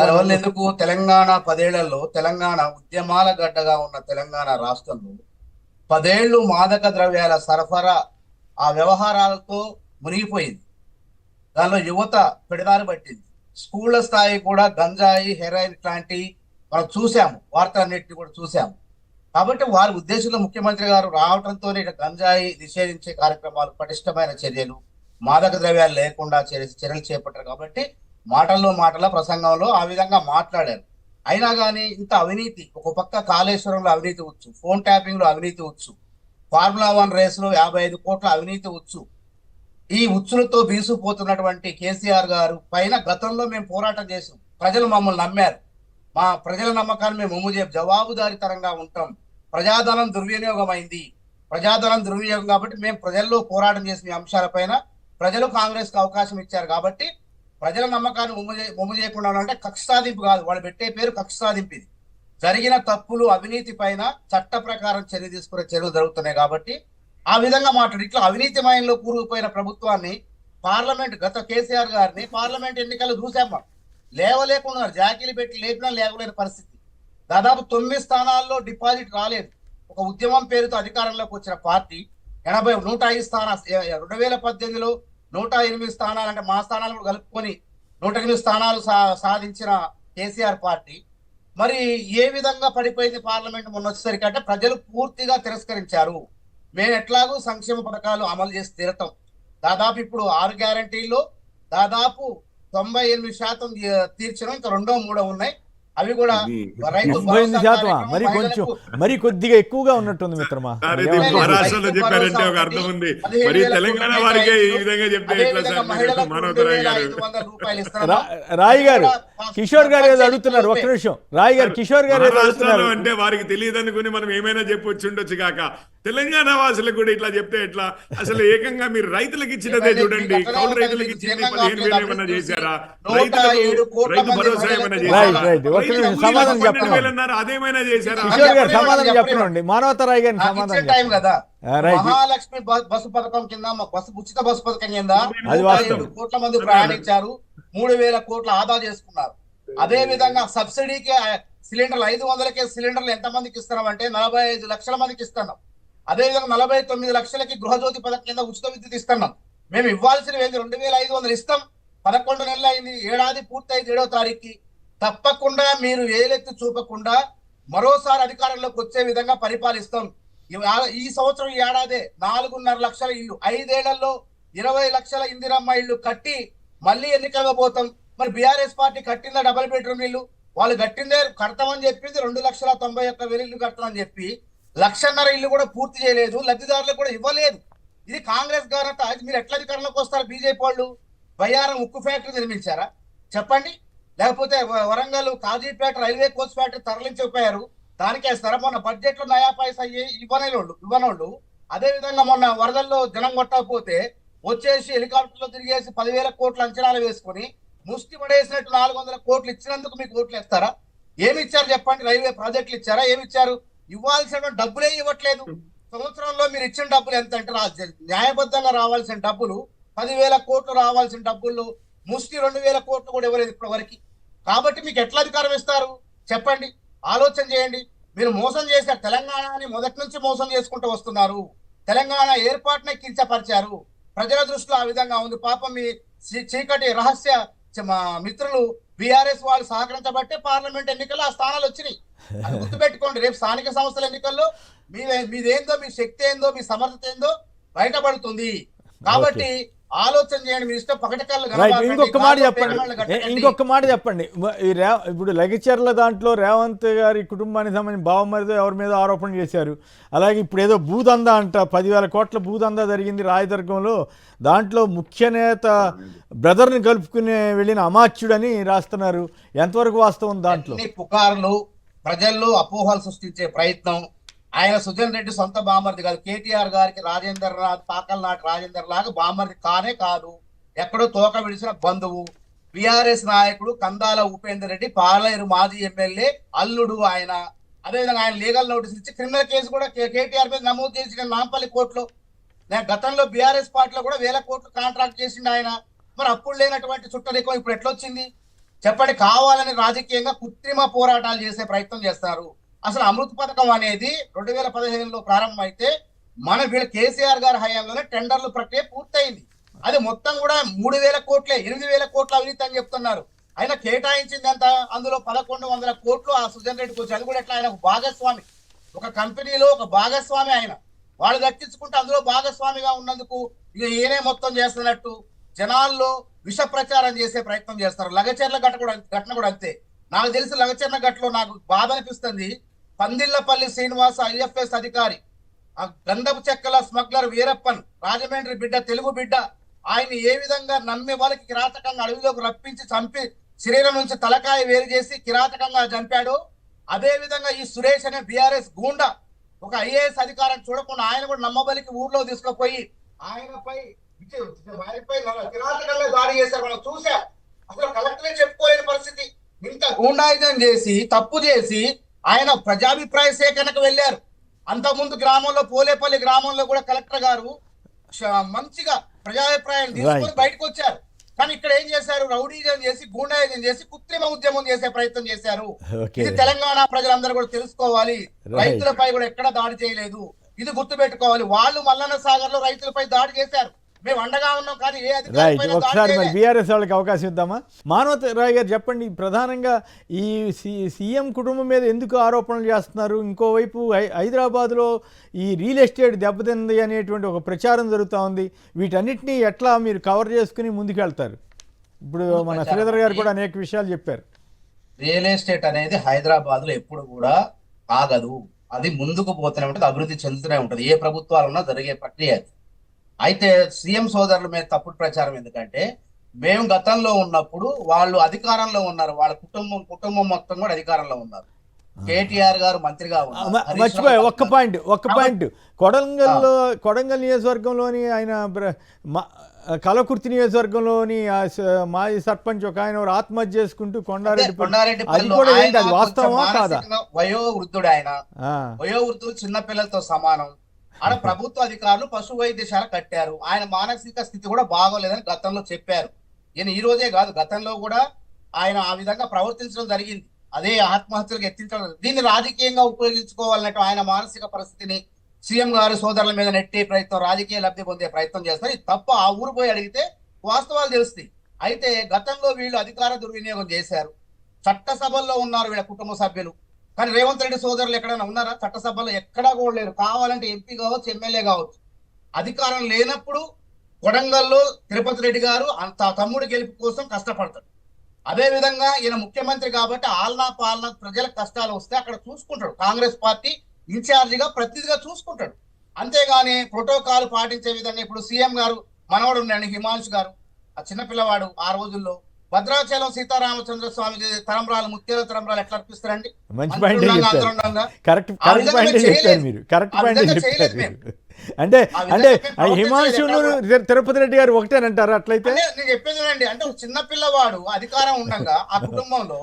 దానివల్ల ఎందుకు తెలంగాణ 10 ఏళ్లలో తెలంగాణ ఉద్యమాల గడ్డగా ఉన్న తెలంగాణ రాష్ట్రంలో 10 ఏళ్లు మాదక ద్రవ్యాల సరఫరా ఆ వ్యవహారాలతో మునిగిపోయింది. దానిలో యువత పెడదారి పట్టింది. స్కూళ్ల స్థాయి కూడా గంజాయి, హెరాయిన్ ఇట్లాంటి మనం చూసాము, వార్తలన్నింటినీ కూడా చూసాము. కాబట్టి వారి ఉద్దేశంలో ముఖ్యమంత్రి గారు రావడంతో గంజాయి నిషేధించే కార్యక్రమాలు, పటిష్టమైన చర్యలు, మాదక ద్రవ్యాలు లేకుండా చర్యలు చేపట్టారు. కాబట్టి మాటల ప్రసంగంలో ఆ విధంగా మాట్లాడారు. అయినా కానీ ఇంత అవినీతి, ఒక పక్క కాళేశ్వరంలో అవినీతి వచ్చు, ఫోన్ ట్యాపింగ్ లో అవినీతి వచ్చు, ఫార్ములా 1 రేసులో 55 కోట్ల అవినీతి వచ్చు. ఈ ఉచ్చులతో బీసుకుపోతున్నటువంటి కేసీఆర్ గారు పైన గతంలో మేము పోరాటం చేసాం. ప్రజలు మమ్మల్ని నమ్మారు. మా ప్రజల నమ్మకాన్ని మేము జవాబుదారీతనంగా ఉంటాం. ప్రజాధనం దుర్వినియోగం అయింది. ప్రజాధనం దుర్వినియోగం కాబట్టి మేము ప్రజల్లో పోరాటం చేసిన అంశాలపైన ప్రజలు కాంగ్రెస్ కి అవకాశం ఇచ్చారు. కాబట్టి ప్రజల నమ్మకాన్ని మొమ్ము చేయకుండా అంటే కక్ష సాధింపు కాదు, వాళ్ళు పెట్టే పేరు కక్ష సాధింపు. ఇది జరిగిన తప్పులు, అవినీతి పైన చట్ట ప్రకారం చర్య తీసుకునే చర్యలు జరుగుతున్నాయి. కాబట్టి ఆ విధంగా మాట్లాడి ఇట్లా అవినీతిమయంలో కూరుకుపోయిన ప్రభుత్వాన్ని పార్లమెంట్, గత కేసీఆర్ గారిని పార్లమెంట్ ఎన్నికలు చూసాము, లేవలేకుండా జాకీలు పెట్టి లేపినా లేవలేని పరిస్థితి. దాదాపు 9 స్థానాల్లో డిపాజిట్ రాలేదు. ఒక ఉద్యమం పేరుతో అధికారంలోకి వచ్చిన పార్టీ 105 స్థానాలు, 2018లో 108 స్థానాలు, అంటే మా స్థానాలు కూడా కలుపుకొని 108 స్థానాలు సాధించిన కేసీఆర్ పార్టీ మరి ఏ విధంగా పడిపోయింది పార్లమెంట్ మొన్న వచ్చేసరికి అంటే ప్రజలు పూర్తిగా తిరస్కరించారు. మేము ఎట్లాగూ సంక్షేమ పథకాలు అమలు చేసి తీరతాం. దాదాపు ఇప్పుడు 6 గ్యారంటీల్లో దాదాపు 98% తీర్చడం, ఇంకా 2, 3 ఉన్నాయి. అవి కూడా రైతు 98% మరి కొంచెం మరి కొద్దిగా ఎక్కువగా ఉన్నట్టుంది మిత్రమా. సార్, ఇది మహారాష్ట్రలో చెప్పారంటే ఒక అర్థం ఉంది, మరి తెలంగాణ వారికే ఈ విధంగా చెప్తే ఎట్లా సార్? మానవతరాయ్ గారు, రాయ్ గారు, కిషోర్ గారు ఏదో అడుగుతున్నారు, ఒక్క నిమిషం. రాయ్ గారు, కిషోర్ గారు ఏదో మహారాష్ట్రలో అడుగుతున్నారు. అంటే వారికి తెలియదు అనుకుని మనం ఏమైనా చెప్పొచ్చు ఉండొచ్చు కాక, తెలంగాణ వాసులకు కూడా ఇట్లా చెప్తే ఎట్లా? అసలు ఏకంగా మీరు రైతులకు ఇచ్చినదే చూడండి, కౌలు రైతులకు ఇచ్చింది 15,000 ఏమన్నా చేశారా? రైతులకు రైతు భరోసా ఏమైనా చేశారా? సమాధానం చెప్పండి. 12,000 అన్నారు, అదేమైనా చేశారా? కిషోర్ గారు సమాధానం చెప్పండి, మానవతరాయ్ గారిని సమాధానం టైం కదా. రైట్. మహాలక్ష్మి బస్సు పథకం కింద, ఉచిత బస్సు పథకం కింద అది వాస్తవం. 7 కోట్ల మంది ప్రయాణించారు, 3,000 కోట్ల ఆదా చేసుకున్నారు. అదే విధంగా సబ్సిడీకి సిలిండర్లు 500కే సిలిండర్లు ఎంత మందికి ఇస్తున్నాం అంటే 45 లక్షల మందికి ఇస్తున్నాం. అదే విధంగా 49 లక్షలకి గృహజ్యోతి పథకం కింద ఉచిత విద్యుత్ ఇస్తున్నాం. మేము ఇవ్వాల్సినవి 2,500 ఇస్తాం. 11 నెలలు అయింది, ఏడాది పూర్తయింది 7వ తారీఖుకి. తప్పకుండా మీరు ఏలెత్తి చూపకుండా మరోసారి అధికారంలోకి వచ్చే విధంగా పరిపాలిస్తాం. ఈ సంవత్సరం, ఈ ఏడాదే 4.5 లక్షల ఇల్లు, 5 ఏళ్లలో 20 లక్షల ఇందిరమ్మ ఇల్లు కట్టి మళ్ళీ ఎన్నికగా పోతాం. మరి బీఆర్ఎస్ పార్టీ కట్టిందా డబుల్ బెడ్రూమ్ ఇల్లు? వాళ్ళు కట్టిందే కడతామని చెప్పింది 2,91,1,000 ఇల్లు కడతామని చెప్పి 1,50,000 ఇల్లు కూడా పూర్తి చేయలేదు, లబ్ధిదారులకు కూడా ఇవ్వలేదు. ఇది కాంగ్రెస్ ఘనత. మీరు ఎట్లా అధికారంలోకి వస్తారు? బీజేపీ వాళ్ళు బయ్యారం ఉక్కు ఫ్యాక్టరీ నిర్మించారా చెప్పండి? లేకపోతే Warangal Kazipet railway coach factory తరలించకపోయారు, దానికేస్తారా? మొన్న బడ్జెట్ లో నయా పైసా ఇవ్వనోళ్ళు. అదే విధంగా మొన్న వరదల్లో జనం కొట్టకపోతే వచ్చేసి హెలికాప్టర్ లో తిరిగేసి 10,000 కోట్ల అంచనాలు వేసుకుని ముష్టి పడేసినట్టు 400 కోట్లు ఇచ్చినందుకు మీకు ఓట్లు వేస్తారా? ఏమి ఇచ్చారు చెప్పండి? రైల్వే ప్రాజెక్టులు ఇచ్చారా? ఏమి ఇచ్చారు? ఇవ్వాల్సిన డబ్బులే ఇవ్వట్లేదు. సంవత్సరంలో మీరు ఇచ్చిన డబ్బులు ఎంత అంటే న్యాయబద్ధంగా రావాల్సిన డబ్బులు 10,000 కోట్లు రావాల్సిన డబ్బులు ముష్టి 2,000 కోట్లు కూడా ఇవ్వలేదు ఇప్పటి వరకు. కాబట్టి మీకు ఎట్లా అధికారం ఇస్తారు చెప్పండి? ఆలోచన చేయండి. మీరు మోసం చేశారు, తెలంగాణని మొదటి నుంచి మోసం చేసుకుంటూ వస్తున్నారు. తెలంగాణ ఏర్పాటునే కించపరిచారు. ప్రజల దృష్టిలో ఆ విధంగా ఉంది. పాపం మీ చీకటి రహస్య మిత్రులు బీఆర్ఎస్ వాళ్ళు సహకరించబట్టే పార్లమెంట్ ఎన్నికల్లో ఆ స్థానాలు వచ్చినాయి. అది గుర్తుపెట్టుకోండి. రేపు స్థానిక సంస్థల ఎన్నికల్లో మీదేందో, మీ శక్తి ఏందో, మీ సమర్థత ఏందో బయటపడుతుంది. కాబట్టి ఆలోచన చేయండి. మీ ఇష్టం పకటకల్లు. ఇంకొక మాట చెప్పండి. ఇప్పుడు లగచర్ల దాంట్లో రేవంత్ గారి కుటుంబానికి సంబంధించి బావమరిదో ఎవరి మీద ఆరోపణ చేశారు. అలాగే ఇప్పుడు ఏదో భూదందా అంట, 10,000 కోట్ల భూదందా జరిగింది రాయదుర్గంలో. దాంట్లో ముఖ్య నేత బ్రదర్ని కలుపుకుని వెళ్ళిన అమాత్యుడని రాస్తున్నారు. ఎంతవరకు వాస్తవం దాంట్లో? పుకార్లు, ప్రజల్లో అపోహలు సృష్టించే ప్రయత్నం. ఆయన సుజన్ రెడ్డి సొంత బామర్ది కాదు. కేటీఆర్ గారికి రాజేందర్నాథ్, పాకల్నాటి రాజేందర్ లాగా బామర్ది కానే కాదు. ఎక్కడో తోక విడిచిన బంధువు. బీఆర్ఎస్ నాయకుడు కందాల ఉపేందర్ రెడ్డి, పాలేరు మాజీ ఎమ్మెల్యే అల్లుడు ఆయన. అదేవిధంగా ఆయన లీగల్ నోటీస్ ఇచ్చి క్రిమినల్ కేసు కూడా కేటీఆర్ మీద నమోదు చేసిన నాంపల్లి కోర్టులో. గతంలో బీఆర్ఎస్ పార్టీలో కూడా 1,000 కోట్లు కాంట్రాక్ట్ చేసిండు ఆయన. మరి అప్పుడు లేనటువంటి చుట్టరికం ఇప్పుడు ఎట్లొచ్చింది చెప్పండి? కావాలని రాజకీయంగా కృత్రిమ పోరాటాలు చేసే ప్రయత్నం చేస్తారు. అసలు అమృత్ పథకం అనేది 2015లో ప్రారంభమైతే మన వీళ్ళ కేసీఆర్ గారి హయాంలోనే టెండర్ల ప్రక్రియ పూర్తయింది. అది మొత్తం కూడా 3,000 కోట్లే, 8,000 కోట్ల అవినీతి అని చెప్తున్నారు. ఆయన కేటాయించింది ఎంత? అందులో 1,100 కోట్లు ఆ సుజన్ రెడ్డికి వచ్చి. అది కూడా ఎట్లా? ఆయన భాగస్వామి, ఒక కంపెనీలో ఒక భాగస్వామి ఆయన. వాళ్ళు దక్కించుకుంటే అందులో భాగస్వామిగా ఉన్నందుకు ఇక ఈయనే మొత్తం చేస్తున్నట్టు జనాల్లో విష ప్రచారం చేసే ప్రయత్నం చేస్తారు. లగచర్ల ఘటన కూడా అంతే. నాకు తెలిసి లగచర్ల ఘటనలో నాకు బాధ అనిపిస్తుంది. పందిళ్లపల్లి శ్రీనివాస ఐఎఫ్ఎస్ అధికారి, ఆ గంధపు చెక్కల స్మగ్లర్ వీరప్పన్, రాజమండ్రి బిడ్డ, తెలుగు బిడ్డ, ఆయన ఏ విధంగా నమ్మి వాళ్ళకి కిరాతకంగా అడవిలోకి రప్పించి చంపి శరీరం నుంచి తలకాయ వేరు చేసి కిరాతకంగా చంపాడు. అదే విధంగా ఈ సురేష్ అనే బీఆర్ఎస్ గూండా ఒక ఐఏఎస్ అధికారం చూడకుండా ఆయన కూడా నమ్మబలికి ఊర్లో తీసుకుపోయి ఆయనపై కిరాతకంగా దాడి చేశారు. మనం చూసాం. అసలు కలెక్టరే చెప్పుకోలేని పరిస్థితి. ఇంత గూండాయుధం చేసి, తప్పు చేసి ఆయన ప్రజాభిప్రాయ సేకరణకు వెళ్ళారు. అంతకుముందు గ్రామంలో, పోలేపల్లి గ్రామంలో కూడా కలెక్టర్ గారు మంచిగా ప్రజాభిప్రాయం తీసుకొని బయటకు వచ్చారు. కానీ ఇక్కడ ఏం చేశారు? రౌడీజం చేసి, గూండాయుధం చేసి, కృత్రిమ ఉద్యమం చేసే ప్రయత్నం చేశారు. ఇది తెలంగాణ ప్రజలందరూ కూడా తెలుసుకోవాలి. రైతులపై కూడా ఎక్కడ దాడి చేయలేదు, ఇది గుర్తుపెట్టుకోవాలి. వాళ్ళు మల్లన్న సాగర్ లో రైతులపై దాడి చేశారు. మేము అండగా ఉన్నాం, కానీ ఏ రైట్, అధికారిపైన దాడి ఒకసారి మరి చేయలే. బీఆర్ఎస్ వాళ్ళకి అవకాశం ఇద్దామా? మానవత రాయ్ గారు చెప్పండి, ప్రధానంగా ఈ సీఎం కుటుంబం మీద ఎందుకు ఆరోపణలు చేస్తున్నారు? ఇంకోవైపు హైదరాబాద్లో ఈ రియల్ ఎస్టేట్ దెబ్బతింది అనేటువంటి ఒక ప్రచారం జరుగుతూ ఉంది. వీటన్నిటినీ ఎట్లా మీరు కవర్ చేసుకుని ముందుకెళ్తారు? ఇప్పుడు మన శ్రీధర్ గారు కూడా అనేక విషయాలు చెప్పారు. రియల్ ఎస్టేట్ అనేది హైదరాబాద్ లో ఎప్పుడు కూడా ఆగదు, అది ముందుకు పోతూనే ఉంటుంది, అభివృద్ధి చెందుతూనే ఉంటుంది. ఏ ప్రభుత్వాలున్నా జరిగే ప్రక్రియ అది. అయితే సీఎం సోదరుల మీద తప్పుడు ప్రచారం ఎందుకంటే, మేము గతంలో ఉన్నప్పుడు వాళ్ళు అధికారంలో ఉన్నారు, వాళ్ళ కుటుంబం మొత్తం కూడా అధికారంలో ఉన్నారు. కేటీఆర్ గారు మంత్రిగా ఉన్నారు. హరీష్ మర్చిపోయా రావు ఒక్క పాయింట్ కొడంగల్ నియోజకవర్గంలోని ఆయన కలకుర్తి నియోజకవర్గంలోని మాజీ సర్పంచ్ ఒక ఆయన ఆత్మహత్య చేసుకుంటూ కొండారెడ్డి అది కూడా ఏంటి, అది వాస్తవమా కాదా? వయోవృద్ధుడు ఆయన, వయోవృద్ధులు చిన్న పిల్లలతో సమానం. ఆడ ప్రభుత్వ అధికారులు పశు వైద్యశాల కట్టారు. ఆయన మానసిక స్థితి కూడా బాగోలేదని గతంలో చెప్పారు. ఈయన ఈ రోజే కాదు, గతంలో కూడా ఆయన ఆ విధంగా ప్రవర్తించడం జరిగింది. అదే ఆత్మహత్యలకు ఎత్తించడం, దీన్ని రాజకీయంగా ఉపయోగించుకోవాలన్నట్టు ఆయన మానసిక పరిస్థితిని సీఎం గారు సోదరుల మీద నెట్టే ప్రయత్నం, రాజకీయ లబ్ధి పొందే ప్రయత్నం చేస్తారు. ఇది తప్ప ఆ ఊరు పోయి అడిగితే వాస్తవాలు తెలుస్తాయి. అయితే గతంలో వీళ్ళు అధికార దుర్వినియోగం చేశారు. చట్టసభల్లో ఉన్నారు వీళ్ళ కుటుంబ సభ్యులు, కానీ రేవంత్ రెడ్డి సోదరులు ఎక్కడైనా ఉన్నారా? చట్టసభలో ఎక్కడా కూడా లేరు. కావాలంటే ఎంపీ కావచ్చు, ఎమ్మెల్యే కావచ్చు. అధికారం లేనప్పుడు కొడంగల్లో తిరుపతి రెడ్డి గారు తమ్ముడు గెలుపు కోసం కష్టపడతాడు. అదే విధంగా ఈయన ముఖ్యమంత్రి కాబట్టి ఆలనా పాలన ప్రజలకు కష్టాలు వస్తే అక్కడ చూసుకుంటాడు. కాంగ్రెస్ పార్టీ ఇన్ఛార్జిగా ప్రతిదిగా చూసుకుంటాడు. అంతేగాని ప్రోటోకాల్ పాటించే విధంగా ఇప్పుడు సీఎం గారు మనవడు ఉన్నాడు హిమాంశు గారు, ఆ చిన్నపిల్లవాడు. ఆ రోజుల్లో భద్రాచలం సీతారామచంద్ర స్వామి తరంబ్రాలు, ముత్యాల తరంబ్రాలు ఎట్లా అర్పిస్తారండి? మంచి పాయింట్ చెప్పారు, కరెక్ట్ పాయింట్ చెప్పారు మీరు, కరెక్ట్ పాయింట్ చెప్పారు. అంటే హిమాంశు తిరుపతి రెడ్డి గారు ఒకటేనంటారు అట్లయితే? నేను చెప్పేది అండి, అంటే ఒక చిన్న పిల్లవాడు అధికారం ఉండగా ఆ కుటుంబంలో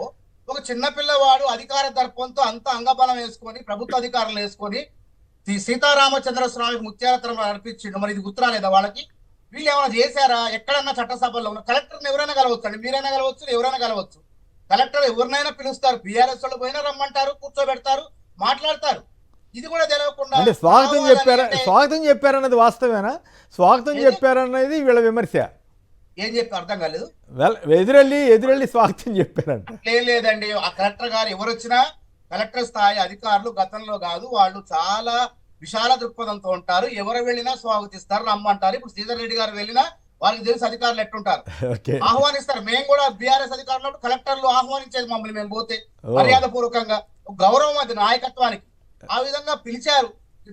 ఒక చిన్న పిల్లవాడు అధికార దర్పంతో అంత అంగబలం వేసుకొని ప్రభుత్వ అధికారులు వేసుకొని సీతారామచంద్ర స్వామికి ముత్యాల తరంబ్రాలు అర్పించిండు. మరి ఇది గుర్తురాలేదా వాళ్ళకి? వీళ్ళు ఏమైనా చేశారా? ఎక్కడన్నా చట్టసభల్లో ఉన్న కలెక్టర్ని ఎవరైనా కలవచ్చు అండి, మీరైనా కలవచ్చు, ఎవరైనా కలవచ్చు. కలెక్టర్ ఎవరినైనా పిలుస్తారు, బీఆర్ఎస్ వాళ్ళు పోయినా రమ్మంటారు, కూర్చోబెడతారు, మాట్లాడతారు. ఇది కూడా తెలియకుండా అంటే స్వాగతం చెప్పారన్నది వాస్తవేనా? స్వాగతం చెప్పారన్నది వీళ్ళ విమర్శ. ఏం చెప్పి అర్థం కాలేదు. ఎదురెళ్ళి స్వాగతం చెప్పారంట. లేదండి, ఆ కలెక్టర్ గారు ఎవరు వచ్చినా కలెక్టర్ స్థాయి అధికారులు గతంలో కాదు, వాళ్ళు చాలా విశాల దృక్పథంతో ఉంటారు. ఎవరు వెళ్ళినా స్వాగతిస్తారు, రమ్మంటారు. ఇప్పుడు శ్రీధర్ రెడ్డి గారు వెళ్ళినా వాళ్ళకి తెలుసు అధికారులు ఎట్టుంటారు, ఆహ్వానిస్తారు. మేము కూడా బీఆర్ఎస్ అధికారులు కలెక్టర్లు ఆహ్వానించేది మమ్మల్ని, మేము పోతే మర్యాద పూర్వకంగా గౌరవం అది నాయకత్వానికి. ఆ విధంగా పిలిచారు.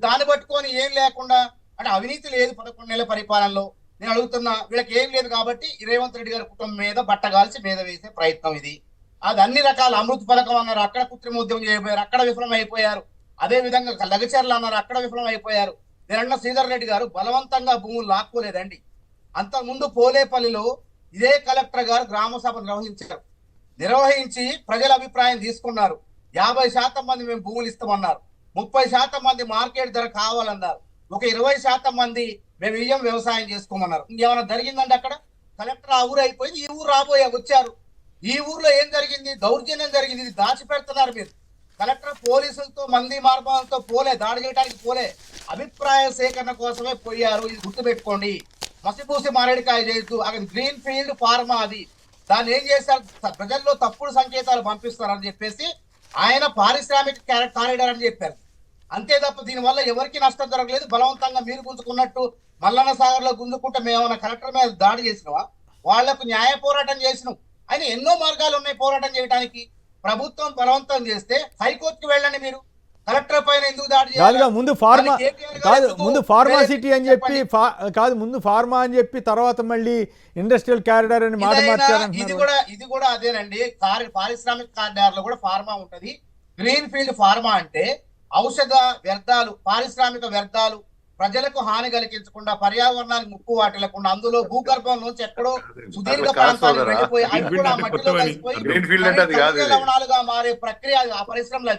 దాన్ని పట్టుకొని ఏం లేకుండా, అంటే అవినీతి లేదు 11 నెలల పరిపాలనలో. నేను అడుగుతున్నా, వీళ్ళకి ఏం లేదు కాబట్టి రేవంత్ రెడ్డి గారి కుటుంబం మీద బట్టగాల్చి మీద వేసే ప్రయత్నం ఇది. అది అన్ని రకాల అమృత పథకం అన్నారు, అక్కడ కృత్రిమోద్యమం చేయబోయారు, అక్కడ విఫలం అయిపోయారు. అదే విధంగా లగచర్లు అన్నారు, అక్కడ విఫలం అయిపోయారు. నేనన్న శ్రీధర్ రెడ్డి గారు బలవంతంగా భూములు లాక్కోలేదండి. అంతకుముందు పోలేపల్లిలో ఇదే కలెక్టర్ గారు గ్రామ సభ నిర్వహించి ప్రజల అభిప్రాయం తీసుకున్నారు. 50% మంది మేము భూములు ఇస్తామన్నారు, 30% మంది మార్కెట్ ధర కావాలన్నారు, ఒక 20% మంది మేము ఇయ్యం వ్యవసాయం చేసుకోమన్నారు. ఇంకేమైనా జరిగిందండి అక్కడ? కలెక్టర్ ఆ ఊరు అయిపోయింది, ఈ ఊరు వచ్చారు. ఈ ఊర్లో ఏం జరిగింది? దౌర్జన్యం జరిగింది. ఇది దాచిపెడుతున్నారు మీరు. కలెక్టర్ పోలీసులతో మంది మార్గాలతో పోలే, దాడి చేయడానికి పోలే, అభిప్రాయ సేకరణ కోసమే పోయారు. ఇది గుర్తుపెట్టుకోండి. మసిపూసి మారేడికాయ చేయొద్దు. అక్కడ గ్రీన్ ఫీల్డ్ ఫార్మా అది. దాన్ని ఏం చేశారు? ప్రజల్లో తప్పుడు సంకేతాలు పంపిస్తారని చెప్పేసి ఆయన పారిశ్రామిక కారిడార్ అని చెప్పారు. అంతే తప్ప దీనివల్ల ఎవరికి నష్టం జరగలేదు. బలవంతంగా మీరు గుంజుకున్నట్టు మల్లన్న సాగర్ లో గుంజుకుంటే మేమన్నా కలెక్టర్ మీద దాడి చేసినావా? వాళ్లకు న్యాయ పోరాటం చేసినాం. అయినా ఎన్నో మార్గాలు ఉన్నాయి పోరాటం చేయడానికి. ప్రభుత్వం బలవంతం చేస్తే హైకోర్టుకు వెళ్ళండి. మీరు కలెక్టర్ పైన ఎందుకు దాడి చేయాలి? ముందు ఫార్మాసిటీ అని చెప్పి ముందు ఫార్మా అని చెప్పి తర్వాత మళ్ళీ ఇండస్ట్రియల్ కారిడార్ అని మాట మార్చారు. ఇది కూడా అదేనండి. పారిశ్రామిక కారిడార్ లో కూడా ఫార్మా ఉంటది. గ్రీన్ ఫీల్డ్ ఫార్మా అంటే ఔషధ వ్యర్థాలు, పారిశ్రామిక వ్యర్థాలు ప్రజలకు హాని కలిగించకుండా, పర్యావరణానికి ముప్పు వాటిల్లకుండా, అందులో భూగర్భం నుంచి ఎక్కడో సుదీర్ఘ ప్రాంతాలకు వెళ్ళిపోయి అవి కూడా మట్టిలో కలిసిపోయి లవణాలుగా మారే ప్రక్రియ ఆ పరిశ్రమలో.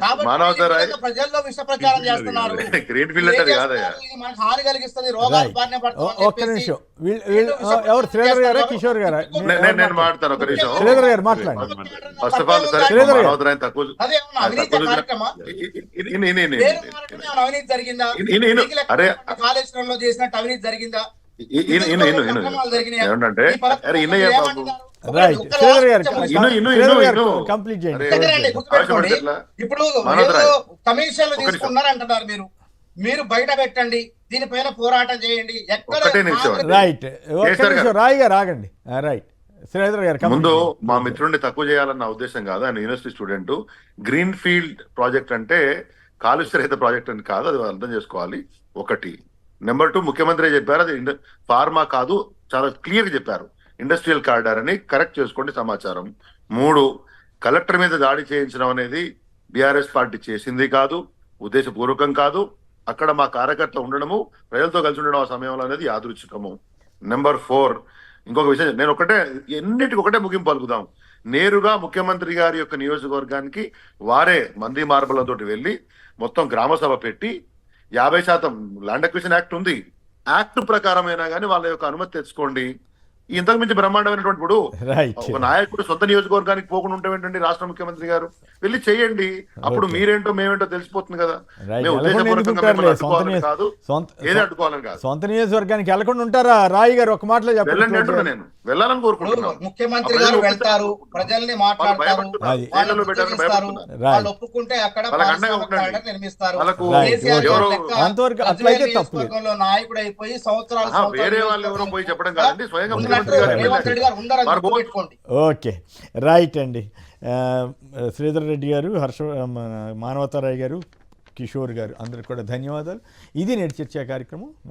కాబట్టి ప్రజల్లో విష ప్రచారం చేస్తున్నారు. ఇది మనకు హాని కలిగిస్తుంది, రోగాలు బారిన పడుతుంది. ఒక్క నిమిషం, ఎవరు శ్రీధర్ గారా కిషోర్ గారా? నేను మాట్లాడతాను ఒక నిమిషం. శ్రీధర్ గారు మాట్లాడండి. ఫస్ట్ ఆఫ్ ఆల్ అదే అవినీతి కార్యక్రమం అవినీతి జరిగిందా? కాళేశ్వరంలో చేసినట్టు అవినీతి జరిగిందా? అక్రమాలు జరిగినాయి. ఏమంటే ఈ పథకం అరే మీరు బాబు ఏమంటున్నారు? రైట్ ఒక్క శ్రీధర్ గారు రాష్ట్రం శ్రీధర్ గారు కంప్లీట్ చేయండి. దగ్గరండి, గుర్తుపెట్టుకోండి. ఆవేశపడితే ఎట్లా? ఇప్పుడు మానవతరాయ్. ఏదో కమిషన్లు ఒక్క నిమిషం. తీసుకున్నారు అంటున్నారు మీరు బయట పెట్టండి, దీనిపైన పోరాటం చేయండి. ఎక్కడ ఒక్కటే నిమిషం. కాంగ్రెస్ రైట్ ఒక్క కేసీఆర్ నిమిషం గారు. రాయి గారు ఆగండి. రైట్ శ్రీధర్ గారు ముందు complete మా చేయండి. మిత్రుడిని తక్కువ చేయాలన్న ఉద్దేశం కాదు. ఆయన university student. Green field project అంటే కాలుష్య రహిత ప్రాజెక్ట్ అని కాదు, అది అర్థం చేసుకోవాలి. ఒకటి. నెంబర్ 2, ముఖ్యమంత్రి చెప్పారు అది ఫార్మా కాదు, చాలా క్లియర్ చెప్పారు, ఇండస్ట్రియల్ కారిడార్ అని. కరెక్ట్ చేసుకోండి సమాచారం. 3, కలెక్టర్ మీద దాడి చేయించడం అనేది బీఆర్ఎస్ పార్టీ చేసింది కాదు, ఉద్దేశపూర్వకం కాదు. అక్కడ మా కార్యకర్త ఉండడము, ప్రజలతో కలిసి ఉండడం ఆ సమయంలో అనేది యాదృచ్ఛికము. నెంబర్ 4, ఇంకొక విషయం, నేను ఎన్నిటికి ఒకటే ముగింపు పలుకుదాం. నేరుగా ముఖ్యమంత్రి గారి యొక్క నియోజకవర్గానికి వారే మంది మార్బలతోటి వెళ్ళి మొత్తం గ్రామ సభ పెట్టి 50% ల్యాండ్ అక్విజిషన్ యాక్ట్ ఉంది, యాక్ట్ ప్రకారమైనా కానీ వాళ్ళ యొక్క అనుమతి తెచ్చుకోండి. ఇంతకు మించి బ్రహ్మాండమైనటువంటి ఇప్పుడు రైట్ ఒక నాయకుడు సొంత నియోజకవర్గానికి పోకుండా ఉంటే ఏంటండి రాష్ట్ర ముఖ్యమంత్రి గారు వెళ్ళి చేయండి. అప్పుడు మీరేంటో మేమేంటో తెలిసిపోతుంది కదా. రైట్ మేము వెళ్ళకుండా ఎందుకు ఉద్దేశపూర్వకంగా ఉంటారులే, మిమ్మల్ని సొంత అడ్డుకోవాలని కాదు, ఏది సొంత అడ్డుకోవాలని కాదు. సొంత నియోజకవర్గానికి వెళ్ళకుండా ఉంటారా? రాయి గారు ఒక మాటలో వెళ్ళండి అంటున్నా చెప్పండి. నేను, వెళ్ళాలని కోరుకుంటున్నాను. ముఖ్యమంత్రి గారు వెళ్తారు, ప్రజల్ని మాట్లాడతారు, భయపడుతున్నారు. అది. వాళ్ళు జైల్లో పెట్టాలని ఉద్యోగిస్తారు, భయపడుతున్నారు. వాళ్ళు ఒప్పుకుంటే అక్కడ వాళ్ళకి అండగా పారిశ్రామిక ఉండండి. కారిడార్ నిర్మిస్తారు. వాళ్ళకు కేసీఆర్ ఎవరో గారి లెక్క అంతవరకు గజ్వేల్ అట్లయితే తప్పు లేదు. నియోజకవర్గంలో నాయకుడు అయిపోయి సంవత్సరాలు వేరే వాళ్ళు ఎవరో పోయి చెప్పడం కాదండి, స్వయంగా ఉన్నట్టు ముఖ్యమంత్రి గారు రేవంత్ రెడ్డి గారు ఉండరని వారు పోయి- గుర్తుపెట్టుకోండి. ఓకే రైట్ అండి. శ్రీధర్ రెడ్డి గారు, మానవతారాయ్ గారు, కిషోర్ గారు అందరికి కూడా ధన్యవాదాలు. ఇది నేటి చర్చా కార్యక్రమం.